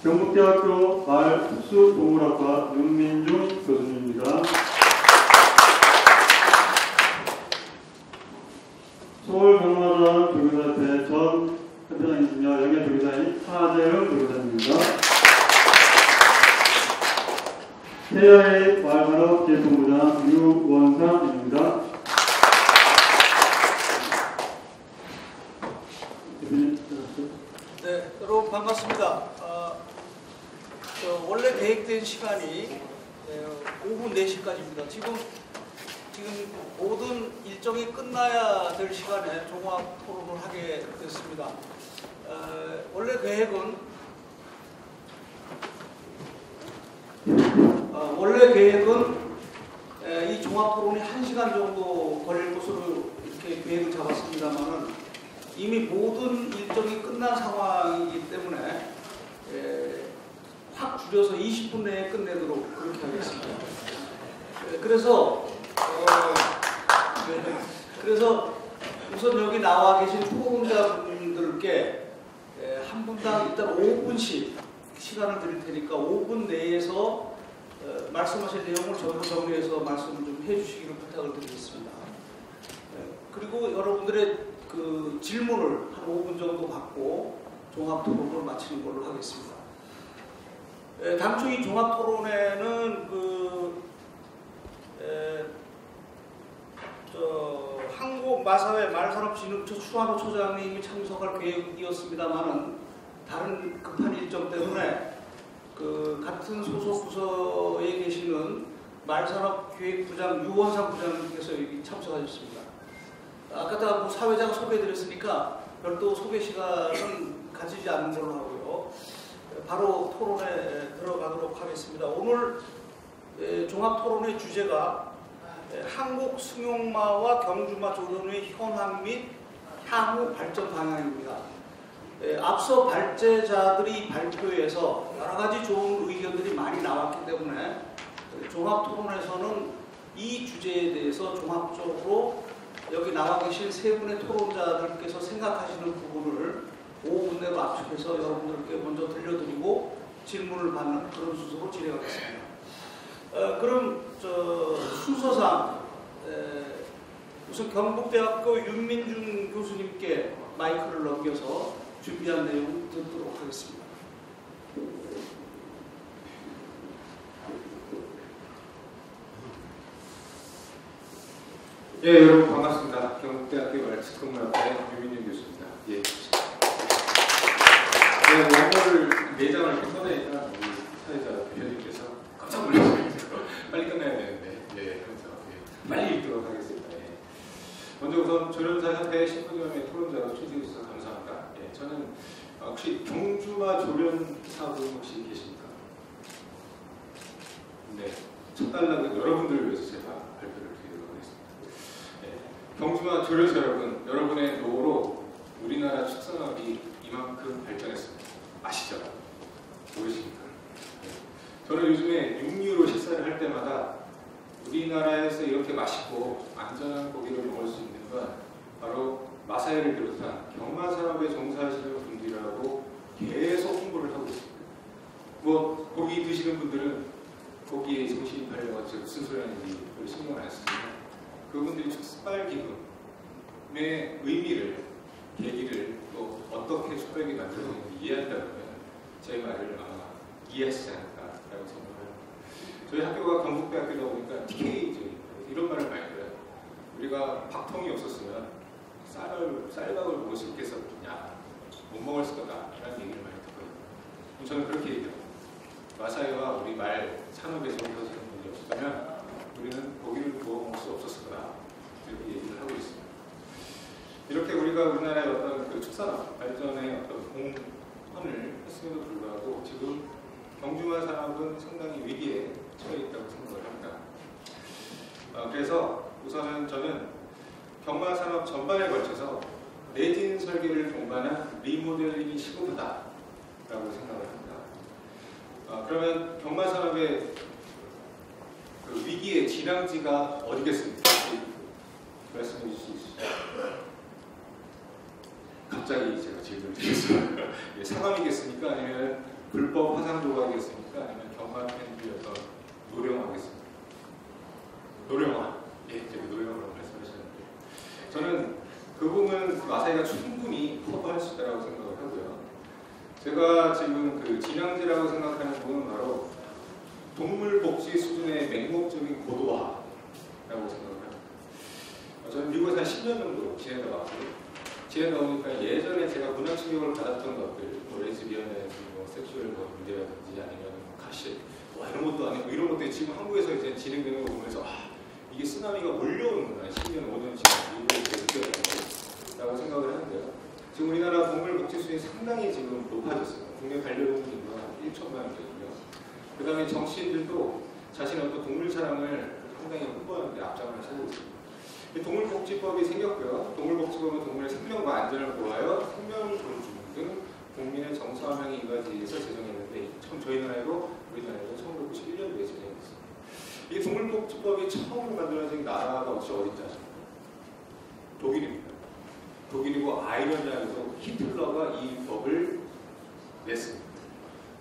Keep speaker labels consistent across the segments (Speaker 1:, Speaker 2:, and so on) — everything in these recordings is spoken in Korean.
Speaker 1: 경북대학교 말특수동물학과 윤민중 교수님입니다. 서울경마단 조교사협회 전 협회장이시며 영예 조교사인 하재영 조교사님입니다. 태야의 말산업기획본부장 유원상입니다.
Speaker 2: 네, 여러분 반갑습니다. 원래 계획된 시간이 오후 4시까지입니다. 지금 모든 일정이 끝나야 될 시간에 종합 토론을 하게 됐습니다. 원래 계획은 이 종합 토론이 1시간 정도 걸릴 것으로 이렇게 계획을 잡았습니다만은 이미 모든 일정이 끝난 상황이기 때문에 확 줄여서 20분 내에 끝내도록 그렇게 하겠습니다. 그래서 우선 여기 나와 계신 토론자분들께 한 분당 일단 5분씩 시간을 드릴 테니까 5분 내에서 말씀하실 내용을 저도 정리해서 말씀을 좀 해주시기를 부탁을 드리겠습니다. 그리고 여러분들의 그 질문을 한 5분 정도 받고 종합 토론을 마치는 걸로 하겠습니다. 당초 이 종합 토론회는 한국마사회 말산업진흥처 추한호 처장님이 참석할 계획이었습니다만은 다른 급한 일정 때문에 같은 소속 부서에 계시는 말산업기획부장 유원상 부장님께서 여기 참석하셨습니다. 아까 사회자가 소개해드렸으니까 별도 소개 시간은 가지지 않는 걸로 하고요. 바로 토론에 들어가도록 하겠습니다. 오늘 종합토론의 주제가 한국 승용마와 경주마 조련의 현황 및 향후 발전 방향입니다. 앞서 발제자들이 발표에서 여러 가지 좋은 의견들이 많이 나왔기 때문에 종합토론에서는 이 주제에 대해서 종합적으로 여기 나와 계신 세 분의 토론자들께서 생각하시는 부분을 5분 내로 압축해서 여러분들께 먼저 들려드리고 질문을 받는 그런 순서로 진행하겠습니다. 그럼 순서상 우선 경북대학교 윤민중 교수님께 마이크를 넘겨서 준비한 내용 듣도록 하겠습니다.
Speaker 3: 예, 여러분 반갑습니다. 경북대학교 말특수동물학과의 윤민중 교수입니다. 예. 원고를 4장을 이렇게 써내니까 우리 사회자 대표님께서 깜짝 놀라시면서 빨리 끝내야 되는데, 하면서 빨리 읽도록 하겠습니다. 먼저 우선 조련사협회 심포지엄의 토론자로 초대해 주셔서 감사합니다. 저는 혹시 경주마 조련사분 혹시 계십니까? 네, 첫 단락은 여러분들을 위해서 제가 발표를 드리도록 하겠습니다. 경주마 조련사 여러분, 여러분의 노고로 우리나라 축산업이 이만큼 발전했습니다. 아시죠? 모르십니까? 저는 요즘에 육류로 식사를 할 때마다 우리나라에서 이렇게 맛있고 안전한 고기를 먹을 수 있는 건 바로 마사회를 비롯한 경마산업에 종사하시는 분들이라고 계속 홍보를 하고 있습니다. 고기 드시는 분들은 고기에 정신이 팔려가지고 무슨 소리 하는지 별로 신경 안 쓰지만 그분들이 촉발기금의 의미를, 계기를 또 어떻게 촉발기 만들어지는지 이해한다면 제 말을 아마 이해하시지 않을까라고 생각합니다. 저희 학교가 경북대학교다 보니까 TK죠. 이런 말을 많이 들어요. 우리가 박통이 없었으면 쌀밥을 먹을 수 있겠었냐, 못 먹을 거다라는 얘기를 많이 듣거든요. 저는 그렇게 얘기합니다. 마사회와 우리 말 산업에 종사하시는 분이 없었다면 우리는 고기를 구워 먹을 수 없었을 거다. 이렇게 얘기를 하고 있습니다. 이렇게 우리가 우리나라의 어떤 축산업 발전의 어떤 공헌을 했음에도 불구하고 지금 경주마 산업은 상당히 위기에 처해 있다고 생각을 합니다. 그래서 우선은 저는 경마 산업 전반에 걸쳐서 내진 설계를 동반한 리모델링이 시급하다라고 생각을 합니다. 그러면 경마 산업의 위기의 진앙지가 어디겠습니까? 말씀해 주실 수 있으시죠? 갑자기 제가 질문을 드렸어요. 상암이겠습니까? 아니면 불법 화상도가 하겠습니까? 아니면 경마 팬들의 어떤 노령하겠습니까? 노령화. 예, 이제 노령화라고 말씀하셨는데 저는 그 부분은 마사이가 충분히 커버할 수 있다고 생각을 하고요. 제가 지금 그 진앙지라고 생각하는 부분은 바로 동물 복지 수준의 맹목적인 고도화라고 생각을 합니다. 저는 미국에서 한 10년 정도 지내다 왔고요. 지내다 보니까 예전에 제가 문화 충격을 받았던 것들, 뭐 레즈비언이라든지 뭐 섹슈얼 문제라든지 아니면 가시, 이런 것도 아니고 이런 것들이 지금 한국에서 이제 진행되는 거 보면서 이게 쓰나미가 몰려오는구나. 10년, 5년 지금 미국에 느껴졌다고 생각을 하는데요. 지금 우리나라 동물 복지 수준이 상당히 지금 높아졌어요. 국내 반려동물 인구가 1천만 명이고요. 그 다음에 정치인들도 자신의 어떤 동물 사랑을 상당히 홍보하는 데 앞장을 서고 있습니다. 동물복지법이 생겼고요. 동물복지법은 동물의 생명과 안전을 보호하여 생명을 존중 등 국민의 정서화명에 이바지해서 제정했는데 저희 나라에도 우리나라에도 1991년도에 제정했습니다. 이 동물복지법이 처음으로 만들어진 나라가 혹시 어딘지 아십니까? 독일입니다. 독일이고 아이러니하게도 히틀러가 이 법을 냈습니다.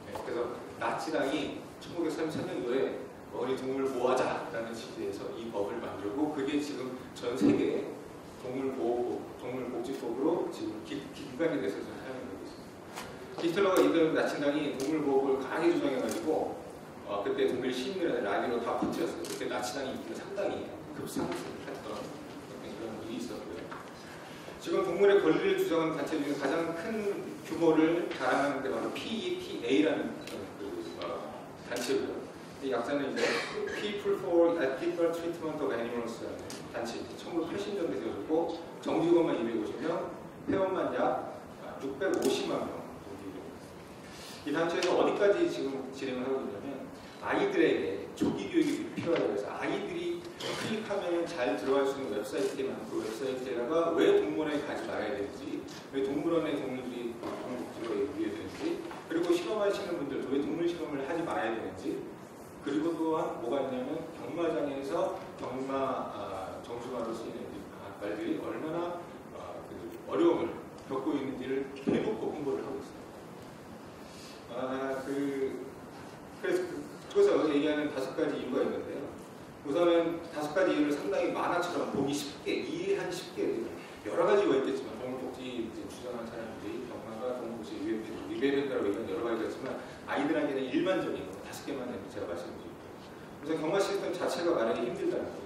Speaker 3: 네, 그래서 나치당이 1933년도에 우리 동물을 보호하자라는 취지에서 이 법을 만들고 그게 지금 전 세계 동물보호법, 동물복지법으로 지금 기관이 돼서 사용되고 있습니다. 히틀러가 이들 나치당이 동물보호법을 강하게 주장해가지고 그때 독일 시민들의 라디오로 다 퍼뜨렸어요. 그때 나치당이 인기가 상당히 급상승했던 그런 일이 있었고요. 지금 동물의 권리를 주장하는 단체 중에 가장 큰 규모를 자랑하는 데 바로 PETA라는 단체고요. 이 약자는 이제 People for Ethical Treatment of Animals라는 단체, 1980년대에 세워졌고 정직원만 250명, 회원만 약 650만 명. 이 단체에서 어디까지 지금 진행을 하고 있냐면 아이들에게 조기 교육이 필요하다고 해서 아이들이 클릭하면 잘 들어갈 수 있는 웹사이트에 많고 웹사이트에다가 왜 동물원에 가지 말아야 되는지, 왜 동물원에 동물들이 동물복지로 유의되는지, 그리고 실험하시는 분들도 왜 동물 실험을 하지 말아야 되는지, 그리고 또한 뭐가 있냐면 경마장에서 경마 정수마로 쓰이는 말들이 얼마나 어려움을 겪고 있는지를 대놓고 홍보를 하고 있습니다. 그래서 얘기하는 5가지 이유가 있는데요. 우선은 5가지 이유를 상당히 만화처럼 보기 쉽게, 이해하기 쉽게 여러 가지가 있겠지만 동물복지 주장하는 사람들이 경마가 동물복지 위배된다고 얘기하는 여러 가지가 있지만 아이들에게는 일반적인 5개만 제가 말씀드릴게요. 우선 경마 시스템 자체가 마련이 힘들다는 거예요.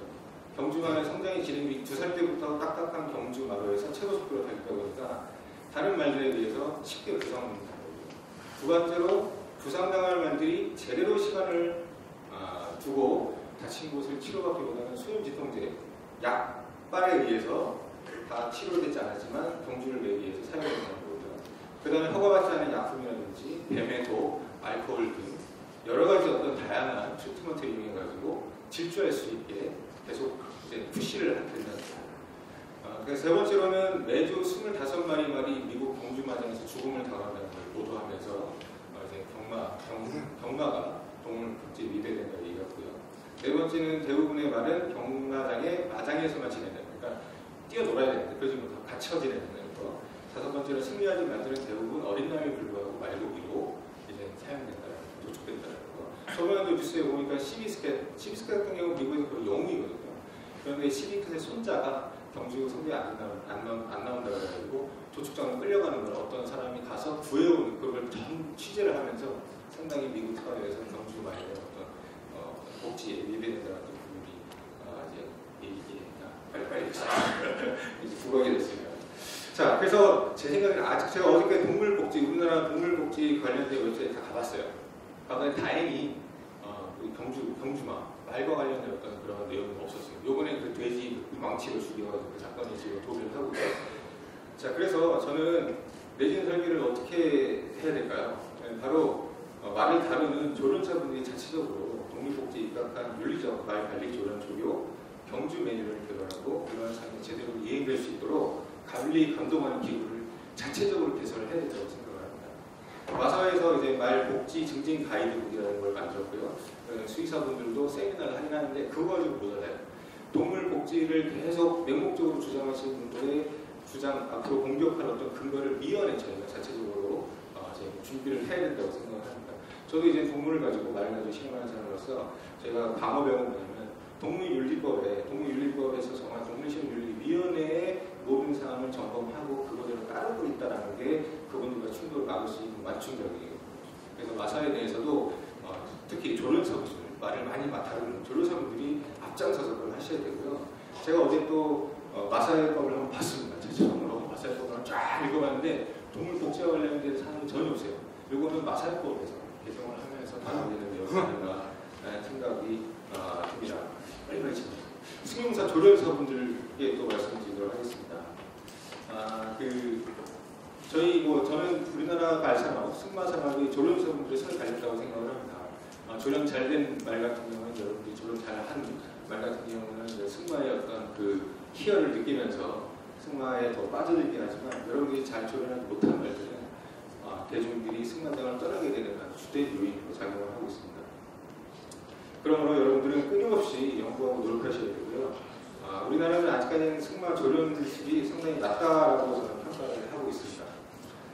Speaker 3: 경주마는 성장이 진행이 2살 때부터 딱딱한 경주마로에서 최고 속도로 달리다 보니까 다른 말들에 비해서 쉽게 부상당하는 거예요. 두 번째로 부상당할 말들이 제대로 시간을 두고 다친 곳을 치료받기보다는 수염지통제, 약발에 의해서 다 치료되지 않았지만 경주를 매기 위해서 사용된다는 거고요. 그 다음에 허가받지 않은 약품이라든지 뱀해독, 알코올 등 여러 가지 어떤 다양한 트리트먼트를 이용해가지고 질주할 수 있게 계속 이제 푸시를 된다는 거예요. 그래서 세 번째로는 매주 25마리 말이 미국 경주마장에서 죽음을 당한다는 걸 보도하면서 이제 경마가 동물복지 위배된다고 얘기했고요. 네 번째는 대부분의 말은 경마장의 마장에서만 지낸다는 거. 그러니까 뛰어놀아야 되는데 그러지 못하고 갇혀 지내는 거. 5번째는 승리하지 말들은 대부분 어린 나이에 불구하고 말고기로 이제 사용된다는 거, 도축된다는 거. 저번에도 뉴스에 보니까 시비스캣 같은 경우 미국에서 거의 영웅이거든요. 그런데 시비스캣의 손자가 경주 선배 안 나온다고 해가지고 도축장으로 끌려가는 걸 어떤 사람이 가서 구해오는 그걸 전 취재를 하면서 상당히 미국 사회에서 경주 마을의 어떤 복지에 위배된다는 부분이 이제 빨리빨리 이제 부각이 됐습니다. 자, 그래서 제 생각에는 아직 제가 어저께 동물복지, 우리나라 동물복지 관련된 웹사이트 다 가봤어요. 가봤는데 다행히 경주마, 말과 관련된 어떤 그런 내용은 없었어요. 요번에 그 돼지 망치로 죽여가지고 그 사건이 지금 도배를 하고 있어요. 자, 그래서 저는 내진 설계를 어떻게 해야 될까요? 바로 말을 다루는 조련사분들이 자체적으로 동물복지 입각한 윤리적 말 관리 조련 조교, 경주 매뉴얼을 개발하고 이러한 상황이 제대로 이행될 수 있도록 관리 감독하는 기구를 자체적으로 개설을 해야 된다고 생각을 합니다. 마사회에서 이제 말 복지 증진 가이드북이라는 걸 만들었고요. 수의사분들도 세미나를 하긴 하는데 그거 가지고 모자라요. 동물 복지를 계속 맹목적으로 주장하시는 분들의 주장 앞으로 공격할 어떤 근거를 미연에 저희가 자체적으로 저희가 준비를 해야 된다고 생각을 합니다. 저도 이제 동물을 가지고 말을 가지고 실험하는 사람으로서 제가 방어 배운 뭐냐면 동물윤리법에서 정한 동물시험윤리위원회의 모든 사항을 점검하고 그거대로 따르고 있다는 게 그분들과 충돌을 막을 수 있는 맞춤적이에요. 그래서 마사에 대해서도 특히 조련사분들 말을 많이 다루는 조련사분들이 앞장서서 그걸 하셔야 되고요. 제가 어제 또 마사회법을 한번 봤습니다. 제 처음으로 마사회법을 쫙 읽어봤는데 동물복지와 관련된 사항이 전혀 없어요. 이거는 마사회법에서 개정을 하면서 다뤄지는 내용이라는 생각이 듭니다. 빨리 승용사 조련사분들께 또 말씀드리도록 하겠습니다. 저는 우리나라 알산업, 승마산업의 조련사분들의 손을 달렸다고 생각을 합니다. 조련 잘된 말 같은 경우는 여러분들이 조련 잘한 말 같은 경우는 승마의 어떤 그 희열을 느끼면서 승마에 더 빠져들긴 하지만 여러분들이 잘 조련하지 못한 말들은 대중들이 승마장을 떠나게 되는 주된 요인으로 작용을 하고 있습니다. 그러므로 여러분들은 끊임없이 연구하고 노력하셔야 되고요. 우리나라는 아직까지는 승마 조련실이 상당히 낮다라고 저는 평가를 하고 있습니다.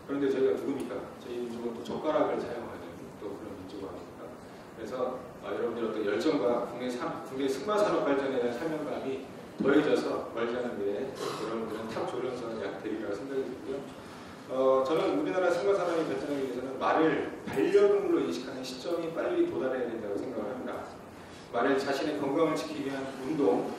Speaker 3: 그런데 저희가 누굽니까? 저희 민족은 또 젓가락을 사용하는 또 그런 민족 아닙니까? 그래서 여러분들 어떤 열정과 국내 승마 산업 발전에 대한 사명감이 더해져서 멀지 않은 미래에 여러분들은 탑 조련사가 약 되리라고 생각이 들고요. 저는 우리나라 승마 산업이 발전하기 위해서는 말을 반려동물로 인식하는 시점이 빨리 도달해야 된다고 생각을 합니다. 말을 자신의 건강을 지키기 위한 운동,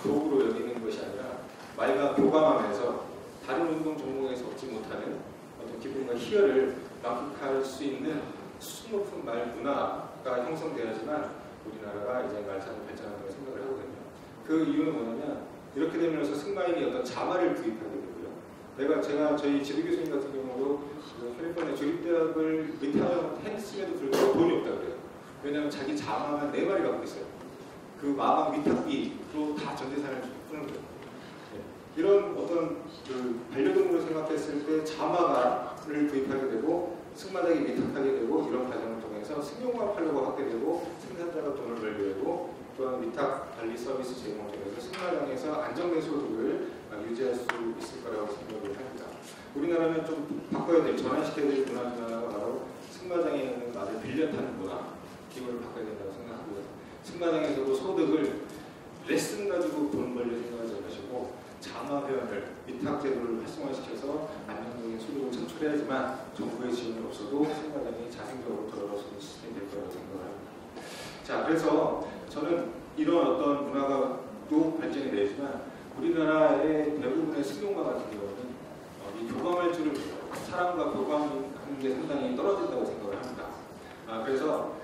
Speaker 3: 도구로 여기는 것이 아니라 말과 교감하면서 다른 운동 종목에서 얻지 못하는 어떤 기쁨과 희열을 만끽할 수 있는 수준 높은 말 문화가 형성되어야지만 우리나라가 이제 말산을 발전한다고 생각을 하거든요. 그 이유는 뭐냐면 이렇게 되면서 승마에게 어떤 자마를 구입하게 되고요. 제가 저희 지도 교수님 같은 경우도 캘리포니아 주립대학을 했음에도 불구하고 돈이 없다고 그래요. 왜냐하면 자기 자마만 4마리 갖고 있어요. 그 마방 위탁비로 다 전재산을 푸는 거예요. 이런 어떤 그 반려동물을 생각했을 때 자마를 구입하게 되고 승마장에 위탁하게 되고 이런 과정을 통해서 승용만 팔려고 하게 되고 생산자가 돈을 벌게 되고 또한 위탁 관리 서비스 제공을 통해서 승마장에서 안정된 소득을 유지할 수 있을 거라고 생각을 합니다. 우리나라는 좀 바꿔야 될, 전환시켜야 될 문화 중 하나가 바로 승마장에 있는 말을 빌려 타는 문화, 기분을 바꿔야 된다고 생각하고요. 승마장에서도 소득을 레슨 가지고 돈 벌려 생각하지 마시고 자마 회원을 위탁 제도를 활성화시켜서 안정적인 소득을 창출해야지만 정부의 지원이 없어도 승마장이 자생적으로 돌아갈 수 있는 시스템이 될 거라고 생각을 합니다. 자, 그래서 저는 이런 어떤 문화가 또 발전이 되지만 우리나라의 대부분의 승용마 같은 경우는 이 교감할 줄을 사람과 교감하는 게 상당히 떨어진다고 생각을 합니다. 그래서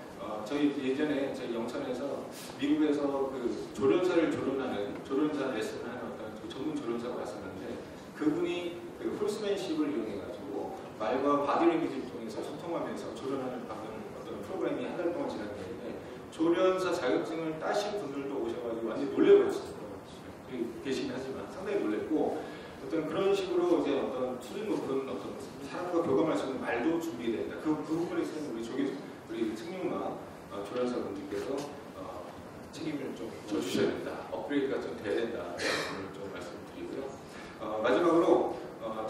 Speaker 3: 저희 예전에 저희 영천에서 미국에서 그 조련사를 조련하는 조련사 레슨을 하는 어떤 전문 조련사가 왔었는데 그분이 그 홀스맨십을 이용해가지고 말과 바디랭귀지를 통해서 소통하면서 조련하는 어떤 프로그램이 한 달 동안 진행되는데 조련사 자격증을 따신 분들도 오셔가지고 완전히 놀래버렸어요. 계시긴 하지만 상당히 놀랬고 어떤 그런 식으로 이제 어떤 수준 높은 어떤 사람과 교감할 수 있는 말도 준비된다. 그 부분에 있어서 우리 승용마 조련사분들께서 책임을 좀 져주셔야 된다. 업그레이드가 좀 돼야 된다. 좀 말씀드리고요. 마지막으로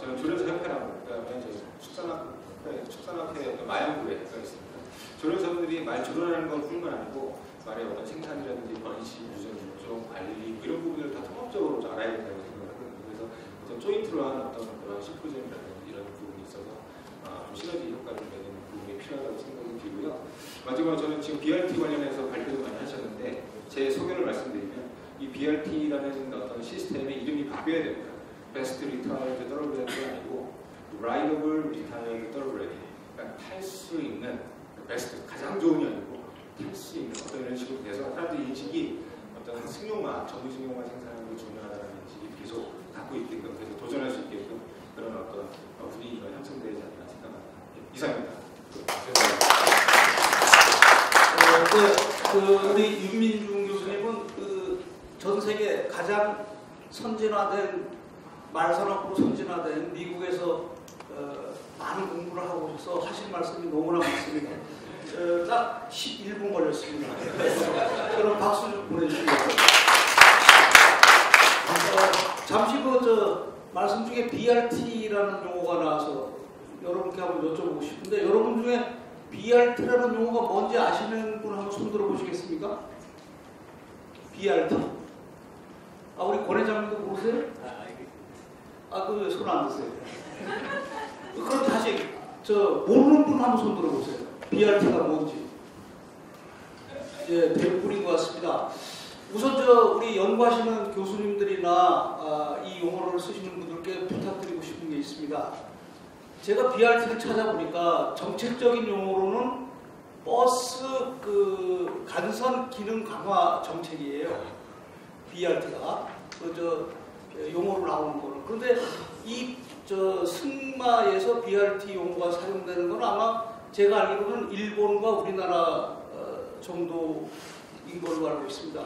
Speaker 3: 저는 조련사 협회라고 그다음에 축산학회 마양부회가 있습니다. 조련사분들이 말 조련하는 것 뿐만 아니고 말의 어떤 생산이라든지 번식, 유전, 유종, 관리 이런 부분을 다 통합적으로 좀 알아야 된다고 생각하거든요. 그래서 어떤 조인트로 한 어떤 그런 심포지엄이라든지 이런 부분이 있어서 좀 시너지 효과를 내는 부분이 필요하다고 생각이 들고요. 마지막으로 저는 지금 BRT 관련해서 발표도 많이 하셨는데 제 소견을 말씀드리면 이 BRT라는 어떤 시스템의 이름이 바뀌어야 됩니다. Best Retired Thoroughbred가 아니고 Rideable Retired Thoroughbred. 그러니까 탈 수 있는 베스트, 가장 좋은이 아니고 탈 수 있는 어떤 이런 식으로 돼서 사람들이 인식이 어떤 승용마, 전문 승용마 생산하는 게 중요하다는 인식이 계속 갖고 있게끔 계속 도전할 수 있게끔 그런 어떤 분위기가 형성되지 않나 생각합니다. 이상입니다.
Speaker 2: 우리 윤민중 교수님은 전 세계 가장 선진화된 말산업으로 선진화된 미국에서 많은 공부를 하고 오셔서 하실 말씀이 너무나 많습니다. 딱 11분 걸렸습니다. 그럼 박수 좀 보내주시고요. 잠시 말씀 중에 BRT라는 용어가 나와서 여러분께 한번 여쭤보고 싶은데 여러분 중에 BRT라는 용어가 뭔지 아시는 분 한번 손 들어 보시겠습니까? BRT. 아, 우리 권 회장님도 모르세요? 그 손 안 드세요. 그럼 다시 모르는 분 한번 손 들어 보세요. BRT가 뭔지. 예, 대부분인 것 같습니다. 우선 우리 연구하시는 교수님들이나 이 용어를 쓰시는 분들께 부탁드리고 싶은 게 있습니다. 제가 BRT를 찾아보니까 정책적인 용어로는 버스 간선 기능 강화 정책이에요. BRT가 용어로 나오는 거는. 그런데 이 승마에서 BRT 용어가 사용되는 건 아마 제가 알기로는 일본과 우리나라 정도인 걸로 알고 있습니다.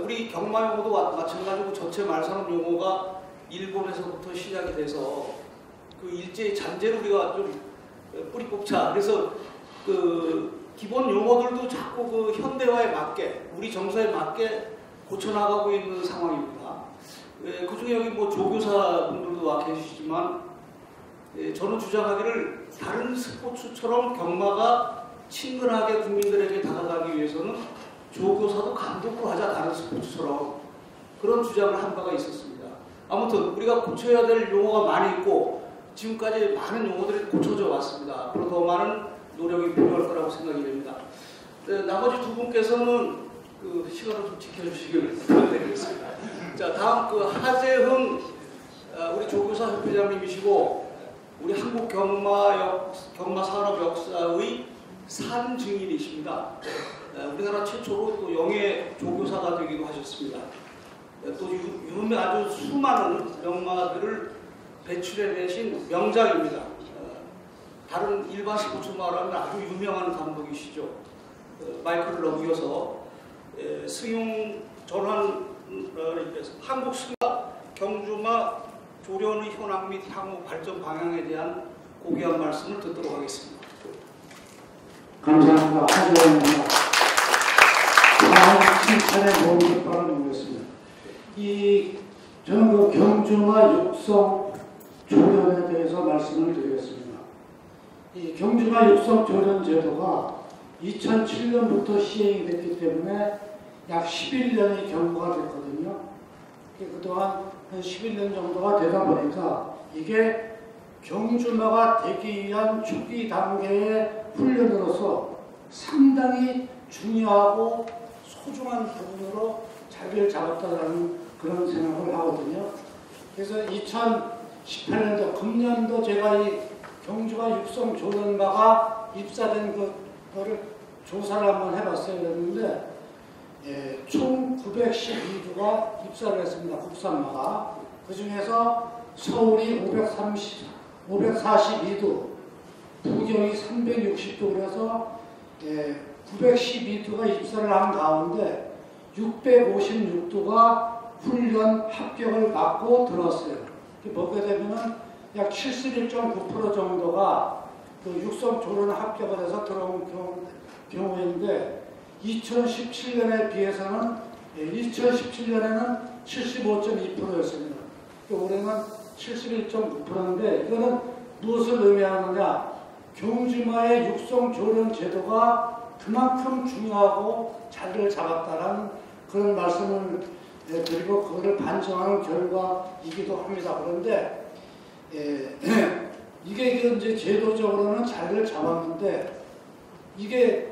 Speaker 2: 우리 경마 용어도 마찬가지고 전체 말산업 용어가 일본에서부터 시작이 돼서 일제히 잔재로 우리가 좀 뿌리 뽑자. 그래서 기본 용어들도 자꾸 현대화에 맞게 우리 정서에 맞게 고쳐나가고 있는 상황입니다. 그 중에 여기 조교사 분들도 와 계시지만 저는 주장하기를 다른 스포츠처럼 경마가 친근하게 국민들에게 다가가기 위해서는 조교사도 감독으로 하자, 다른 스포츠처럼. 그런 주장을 한 바가 있었습니다. 아무튼 우리가 고쳐야 될 용어가 많이 있고 지금까지 많은 용어들이 고쳐져 왔습니다. 앞으로 더 많은 노력이 필요할 거라고 생각이 됩니다. 나머지 두 분께서는 시간을 좀 지켜주시길 부탁드리겠습니다. 자, 다음 하재흥 우리 조교사 협회장님이시고 우리 한국 경마산업 역사의 산 증인이십니다. 우리나라 최초로 또 영예 조교사가 되기도 하셨습니다. 또 아주 수많은 명마들을 배출해내신 명장입니다. 다른 일반 스포츠마라는 아주 유명한 감독이시죠. 마이크를 넘겨서 승용 전환 한국 승마 경주마 조련의 현황 및 향후 발전 방향에 대한 고귀한 말씀을 듣도록 하겠습니다.
Speaker 4: 감사합니다. 하재영입니다. 다음 칭찬의 모든 바를 모르겠습니다. 저는 경주마 육성 조련에 대해서 말씀을 드리겠습니다. 이 경주마 육성 조련 제도가 2007년부터 시행이 됐기 때문에 약 11년이 경과가 됐거든요. 그동안 한 11년 정도가 되다 보니까 이게 경주마가 되기 위한 초기 단계의 훈련으로서 상당히 중요하고 소중한 부분으로 자리를 잡았다는 그런 생각을 하거든요. 그래서 2018년도 금년도 제가 이 경주마 육성 조련마가 입사된 그거를 조사를 한번 해봤어요. 그랬는데 총 912두가 입사를 했습니다. 국산마가. 그 중에서 서울이 542두, 부경이 360두 그래서 912두가 입사를 한 가운데 656두가 훈련 합격을 받고 들어왔어요. 보게 되면은 약 71.9% 정도가 육성 조련 합격을 해서 들어온 경우인데 2017년에 비해서는 2017년에는 75.2%였습니다. 올해는 71.9%인데 이거는 무엇을 의미하느냐? 경주마의 육성 조련 제도가 그만큼 중요하고 자리를 잡았다는 그런 말씀을 드리고 그거를 반증하는 결과이기도 합니다. 그런데 이게 이제 제도적으로는 자리를 잡았는데 이게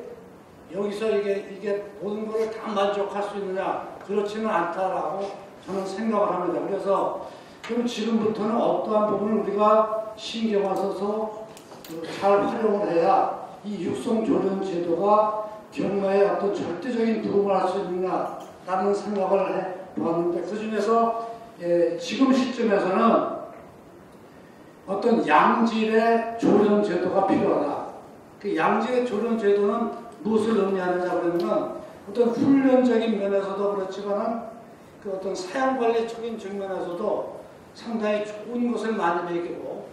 Speaker 4: 여기서 이게 모든 것을 다 만족할 수 있느냐? 그렇지는 않다라고 저는 생각을 합니다. 그래서 그럼 지금부터는 어떠한 부분을 우리가 신경을 써서 잘 활용을 해야 이 육성조련 제도가 경마에 어떤 절대적인 도움을 할 수 있느냐라는 생각을 해봤는데 그 중에서 지금 시점에서는 어떤 양질의 조련 제도가 필요하다. 그 양질의 조련 제도는 무엇을 의미하느냐 그러면 어떤 훈련적인 면에서도 그렇지만은 그 어떤 사양관리적인 측면에서도 상당히 좋은 것을 많이 매기고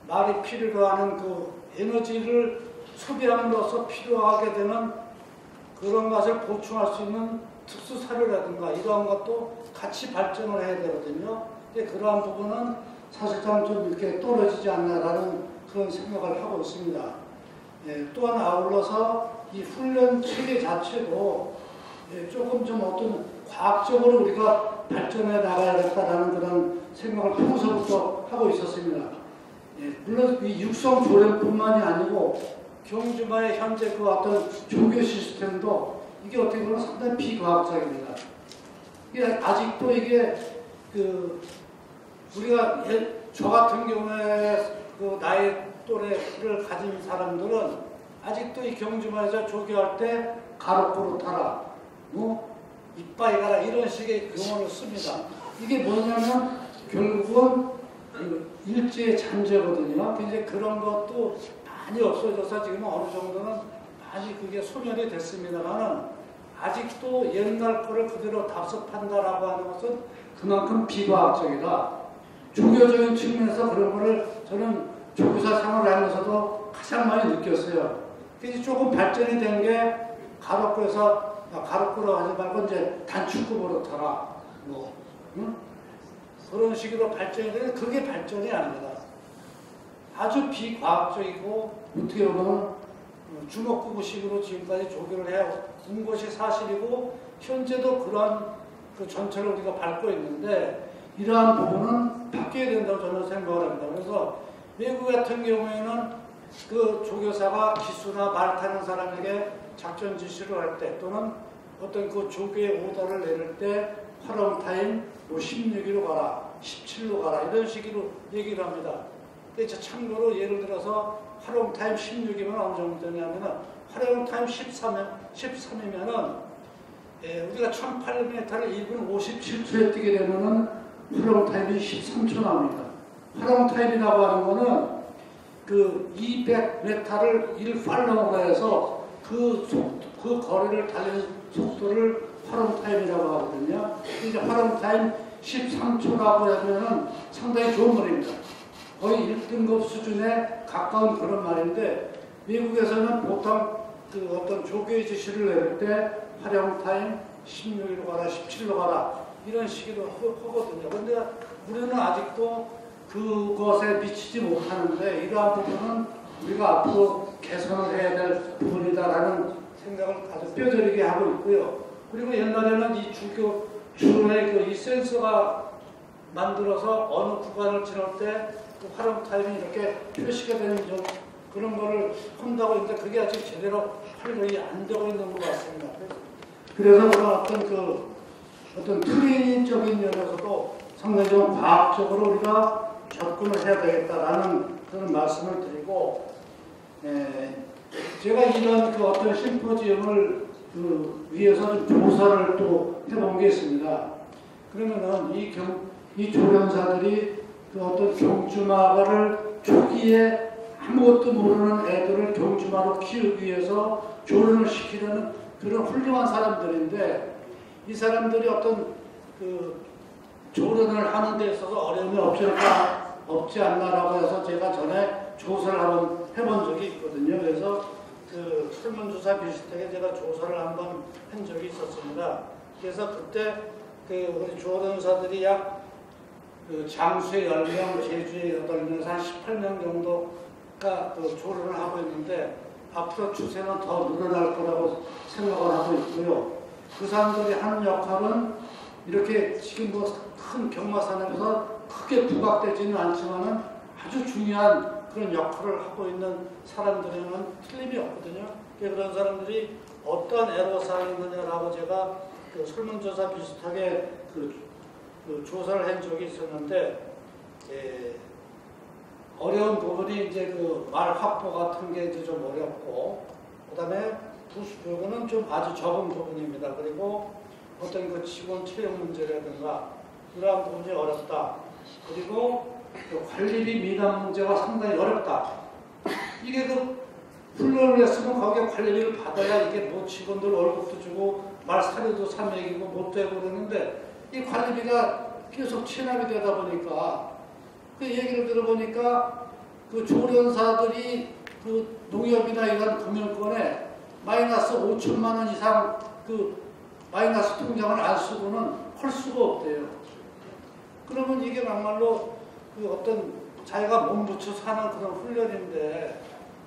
Speaker 4: 말이 필요로 하는 그 에너지를 소비함으로써 필요하게 되는 그런 것을 보충할 수 있는 특수 사료라든가 이러한 것도 같이 발전을 해야 되거든요. 근데 그러한 부분은 사실상 좀 이렇게 떨어지지 않나라는 그런 생각을 하고 있습니다. 예, 또한 아울러서 이 훈련 체계 자체도 예, 조금 좀 어떤 과학적으로 우리가 발전해 나가야겠다라는 그런 생각을 평소부터 하고 있었습니다. 예, 물론 이 육성 조련뿐만이 아니고 경주마의 현재 그 어떤 조교 시스템도 이게 어떻게 보면 상당히 비과학적입니다. 이게 아직도 이게 그 우리가 저 같은 경우에 그 나이 또래를 가진 사람들은 아직도 이 경주마에서 조교할 때 가로코로 타라, 뭐 이빠이 가라 이런 식의 용어를 씁니다. 이게 뭐냐면 결국은 그 일제의 잔재거든요. 이제 그런 것도 많이 없어져서 지금 어느 정도는 많이 그게 소멸이 됐습니다만은 아직도 옛날 거를 그대로 답습한다라고 하는 것은 그만큼 비과학적이다. 조교적인 측면에서 그런 거를 저는 조교사 생활을 하면서도 가장 많이 느꼈어요. 그래서 조금 발전이 된 게 가로코에서 가로코로 하지 말고 이제 단축급으로 타라. 뭐 응? 그런 식으로 발전이 되는 그게 발전이 아닙니다. 아주 비과학적이고 어떻게 보면 주먹구구식으로 지금까지 조교를 해온 것이 사실이고 현재도 그러한 그 전철을 우리가 밟고 있는데 이러한 부분은 바뀌어야 된다고 저는 생각을 합니다. 그래서 외국 같은 경우에는 그 조교사가 기수나 말 타는 사람에게 작전 지시를 할 때 또는 어떤 그 조교의 오더를 내릴 때 활용타임 뭐 16위로 가라, 17로 가라 이런 식으로 얘기를 합니다. 그래서 참고로 예를 들어서 활용타임 16이면 어느 정도 되냐면은 활용타임 13이면은 우리가 1800m를 1분 57초에 뛰게 되면은 활용타임이 13초 나옵니다. 활용타임이라고 하는 거는 그 200m를 1팔로우로 해서 그 거리를 달리는 속도를 활용타임이라고 하거든요. 이제 활용타임 13초라고 하면은 상당히 좋은 거리입니다. 거의 1등급 수준에 가까운 그런 말인데 미국에서는 보통 그 어떤 조교의 지시를 내릴 때 활용타임 16위로 가라, 17로 가라 이런 식으로 하거든요. 그런데 우리는 아직도 그것에 미치지 못하는데 이러한 부분은 우리가 앞으로 개선을 해야 될 부분이다라는 생각을 아주 뼈저리게 하고 있고요. 그리고 옛날에는 이 주로의 그 이 센서가 만들어서 어느 구간을 지날 때 그 활용 타임이 이렇게 표시가 되는 좀 그런 거를 한다고 했는데 그게 아직 제대로 활용이 안 되고 있는 것 같습니다. 그래서 그런 어떤 트레이닝적인 면에서도 상당히 좀 과학적으로 우리가 접근을 해야 되겠다라는 그런 말씀을 드리고, 제가 이런 그 어떤 심포지엄을 위해서 좀 조사를 또 해본 게 있습니다. 그러면은 이 조련사들이 그 어떤 경주마를 초기에 아무것도 모르는 애들을 경주마로 키우기 위해서 조련을 시키는 그런 훌륭한 사람들인데 이 사람들이 어떤 그 조련을 하는 데 있어서 어려움이 없지 않나라고 해서 제가 전에 조사를 한번 해본 적이 있거든요. 그래서 그 설문조사 비슷하게 제가 조사를 한번 한 적이 있었습니다. 그래서 그때 그 우리 조련사들이 약 그 장수에 10명, 제주에 8명, 한 18명 정도가 그 조련을 하고 있는데 앞으로 추세는 더 늘어날 거라고 생각을 하고 있고요. 그 사람들이 하는 역할은 이렇게 지금 뭐 큰 경마산에서 크게 부각되지는 않지만은 아주 중요한 그런 역할을 하고 있는 사람들에는 틀림이 없거든요. 그런 사람들이 어떤 애로사항이 있느냐라고 제가 그 설문조사 비슷하게 그 조사를 한 적이 있었는데, 어려운 부분이 이제 그 말 확보 같은 게 이제 좀 어렵고, 그 다음에 부수적으로는 좀 아주 적은 부분입니다. 그리고 어떤 그 직원 채용 문제라든가 그러한 부분이 어렵다. 그리고 그 관리비 미납 문제가 상당히 어렵다. 이게 그 훈련을 했으면 거기에 관리비를 받아야 이게 뭐 직원들 월급도 주고 말 사료도 사 먹이고 못 되고 그러는데 이 관리비가 계속 체납이 되다 보니까 그 얘기를 들어보니까 그 조련사들이 그 농협이나 이런 금융권에 마이너스 5천만 원 이상 그 마이너스 통장을 안 쓰고는 할 수가 없대요. 그러면 이게 막말로 그 어떤 자기가 몸붙여 사는 그런 훈련인데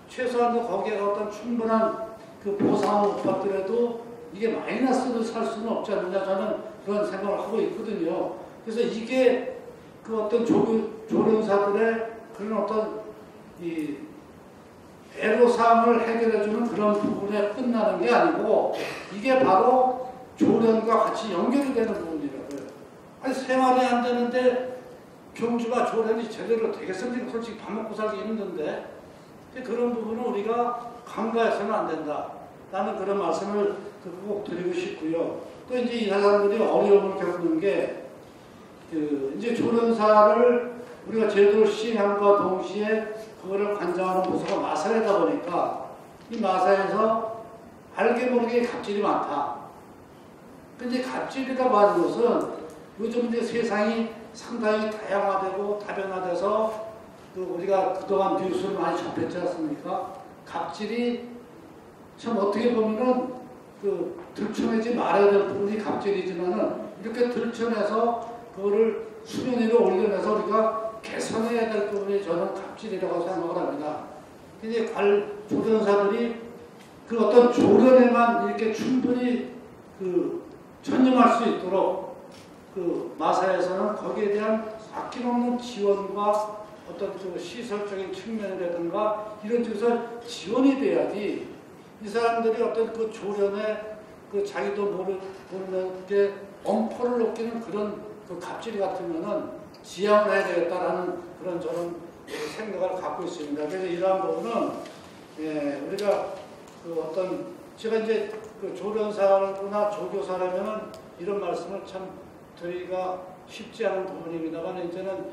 Speaker 4: 최소한 거기에 어떤 충분한 그 보상을 못 받더라도 이게 마이너스로 살 수는 없지 않느냐 저는 그런 생각을 하고 있거든요. 그래서 이게 그 어떤 조련사들의 그런 어떤 이 애로사항을 해결해주는 그런 부분에 끝나는 게 아니고 이게 바로 조련과 같이 연결이 되는 부분이라고요. 아니 생활이 안 되는데 경주가 조련이 제대로 되겠습니까? 솔직히 밥 먹고 살기 힘든데 그런 부분은 우리가 간과해서는 안 된다. 라는 그런 말씀을 꼭 드리고 싶고요. 또 이제 이 사람들이 어려움을 겪는 게 이제 조련사를 우리가 제도를 시행함과 동시에 그거를 관장하는 부서가 마사회다 보니까 이 마사에서 알게 모르게 갑질이 많다. 근데 갑질이라고 하는 것은 요즘 이제 세상이 상당히 다양화되고 다변화돼서 우리가 그동안 뉴스를 많이 접했지 않습니까? 갑질이 참 어떻게 보면은 들춰내지 말아야 될 부분이 갑질이지만은 이렇게 들춰내서 그거를 수면 위로 올려내서 우리가 개선해야 될 부분이 저는 갑질이라고 생각을 합니다. 근데 조련사들이 그 어떤 조련에만 이렇게 충분히 전념할 수 있도록 마사에서는 거기에 대한 아낌없는 지원과 어떤 시설적인 측면이라든가 이런 쪽에서 지원이 돼야지 이 사람들이 어떤 조련에 자기도 모르는 게 엄포를 놓기는 그런 갑질 같으면은 지양을 해야 되겠다라는 그런 저는 생각을 갖고 있습니다. 그래서 이러한 부분은 우리가 어떤 제가 이제 조련사나 조교사라면은 이런 말씀을 참 드리기가 쉽지 않은 부분입니다만 이제는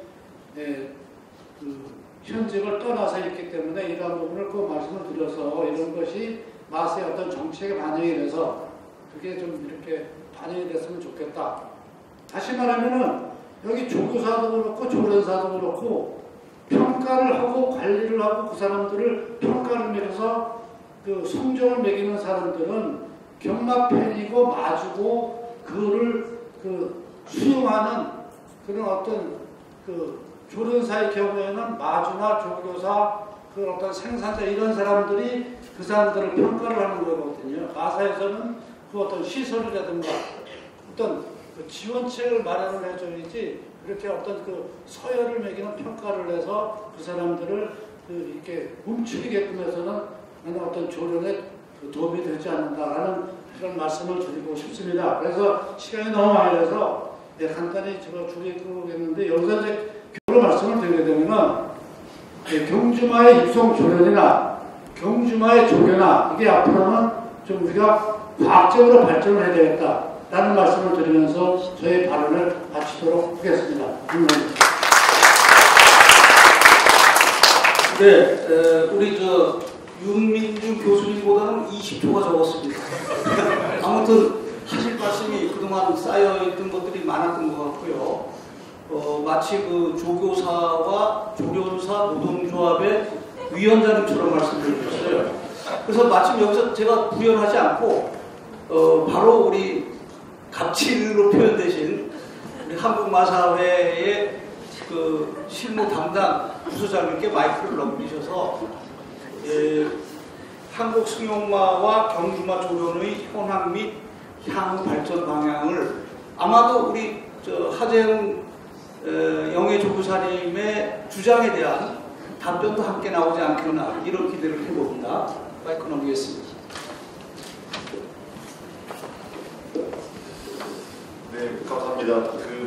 Speaker 4: 현직을 떠나서 있기 때문에 이러한 부분을 꼭 말씀을 드려서 이런 것이 마스의 어떤 정책에 반영이 돼서 그게 좀 이렇게 반영이 됐으면 좋겠다. 다시 말하면은 여기 조교사도 그렇고 조련사도 그렇고 평가를 하고 관리를 하고 그 사람들을 평가를 매겨서 성적을 매기는 사람들은 경마편이고 마주고 그거를 수용하는 그런 어떤 조련사의 경우에는 마주나 조교사 어떤 생산자 이런 사람들이 그 사람들을 평가를 하는 거거든요. 마사에서는 어떤 시설이라든가 어떤 지원책을 마련을 해줘야지 이렇게 어떤 서열을 매기는 평가를 해서 그 사람들을 이렇게 움츠리게끔 해서는 어떤 조련에 도움이 되지 않는다라는 그런 말씀을 드리고 싶습니다. 그래서 시간이 너무 많이 돼서 간단히 제가 줄이겠는데 여기서 이제 결론 말씀을 드리게 되면은 경주마의 입송 조련이나 경주마의 조교나 이게 앞으로는 좀 우리가 과학적으로 발전을 해야 되겠다라는 말씀을 드리면서 저의 발언을 마치도록 하겠습니다. 감사합니다.
Speaker 2: 네, 우리 윤민주 교수님보다는 20초가 적었습니다. 아무튼 하실 말씀이 그동안 쌓여있던 것들이 많았던 것 같고요. 마치 조교사와 조련사 노동조합의 위원장님처럼 말씀을 주셨어요. 그래서 마침 여기서 제가 부연하지 않고 바로 우리 갑질로 표현되신 우리 한국마사회의 실무 담당 부소장님께 마이크를 넘기셔서 한국 승용마와 경주마 조련의 현황 및 향후 발전 방향을 아마도 우리 하재웅 영예조교사님의 주장에 대한 답변도 함께 나오지 않겠나 이런 기대를 해봅니다. 마이크 넘기겠습니다.
Speaker 5: 네, 감사합니다.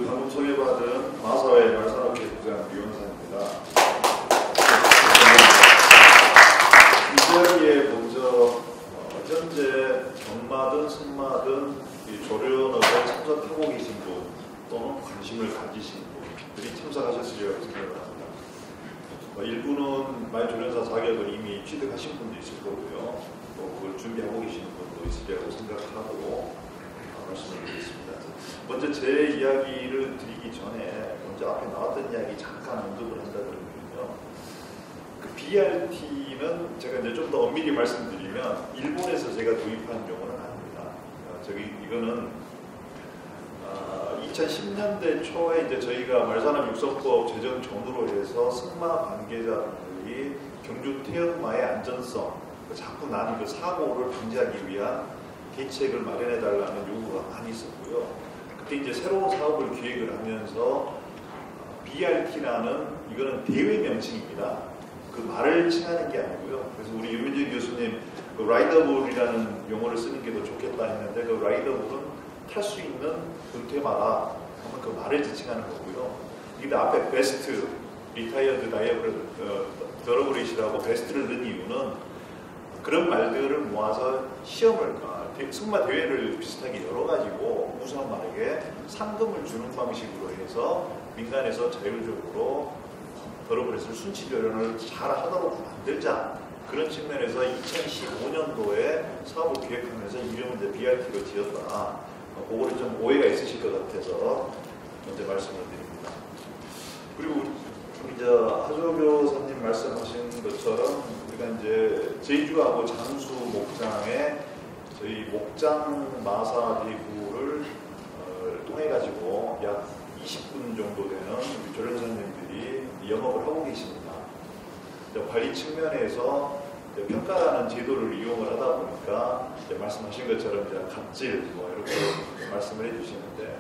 Speaker 5: 방금 소개받은 마사회 말산업계 부장 유영사입니다. 이 자리에 먼저 현재 경마든 승마든 조련업에 참석하고 계신 분 또는 관심을 가지신 분들이 참석하셨으리라고 생각을 합니다. 일부는 마이조련사 자격을 이미 취득하신 분도 있을 거고요. 또 그걸 준비하고 계시는 분도 있으리라고 생각하고 말씀을 드리겠습니다. 먼저 제 이야기를 드리기 전에 먼저 앞에 나왔던 이야기 잠깐 언급을 한다 그러면요. BRT는 제가 이제 좀 더 엄밀히 말씀드리면 일본에서 제가 도입한 용어는 아닙니다. 이거는 이 2010년대 초에 이제 저희가 말산업 육성법 제정 전후로 해서 승마 관계자들이 경주 태역마의 안전성, 자꾸 나는 그 사고를 방지하기 위한 대책을 마련해 달라는 요구가 많이 있었고요. 그때 이제 새로운 사업을 기획을 하면서 BRT라는 이거는 대회 명칭입니다. 그 말을 칭하는 게 아니고요. 그래서 우리 유민재 교수님 그 라이더볼이라는 용어를 쓰는 게 더 좋겠다 했는데 그 라이더볼은 탈 수 있는 은퇴마다 하면 그 말을 지칭하는 거고요. 이게 앞에 베스트, 리타이어드 더러브레이시라고 베스트를 넣은 이유는 그런 말들을 모아서 시험을 승마 대회를 비슷하게 열어가지고 우수한 말에게 상금을 주는 방식으로 해서 민간에서 자율적으로 더러브레이스를 순치교련을 잘 하도록 만들자. 그런 측면에서 2015년도에 사업을 기획하면서 이름을 이제 BRT로 지었다. 그거를 좀 오해가 있으실 것 같아서 먼저 말씀을 드립니다. 그리고 우리 하조 교사님 말씀하신 것처럼 우리가 이제 제주하고 장수 목장에 저희 목장 마사 대구를 통해 가지고 약 20분 정도 되는 우리 조련사님들이 영업을 하고 계십니다. 관리 측면에서 평가라는 제도를 이용을 하다 보니까 말씀하신 것처럼 이제 갑질 뭐 이렇게 말씀을 해주시는데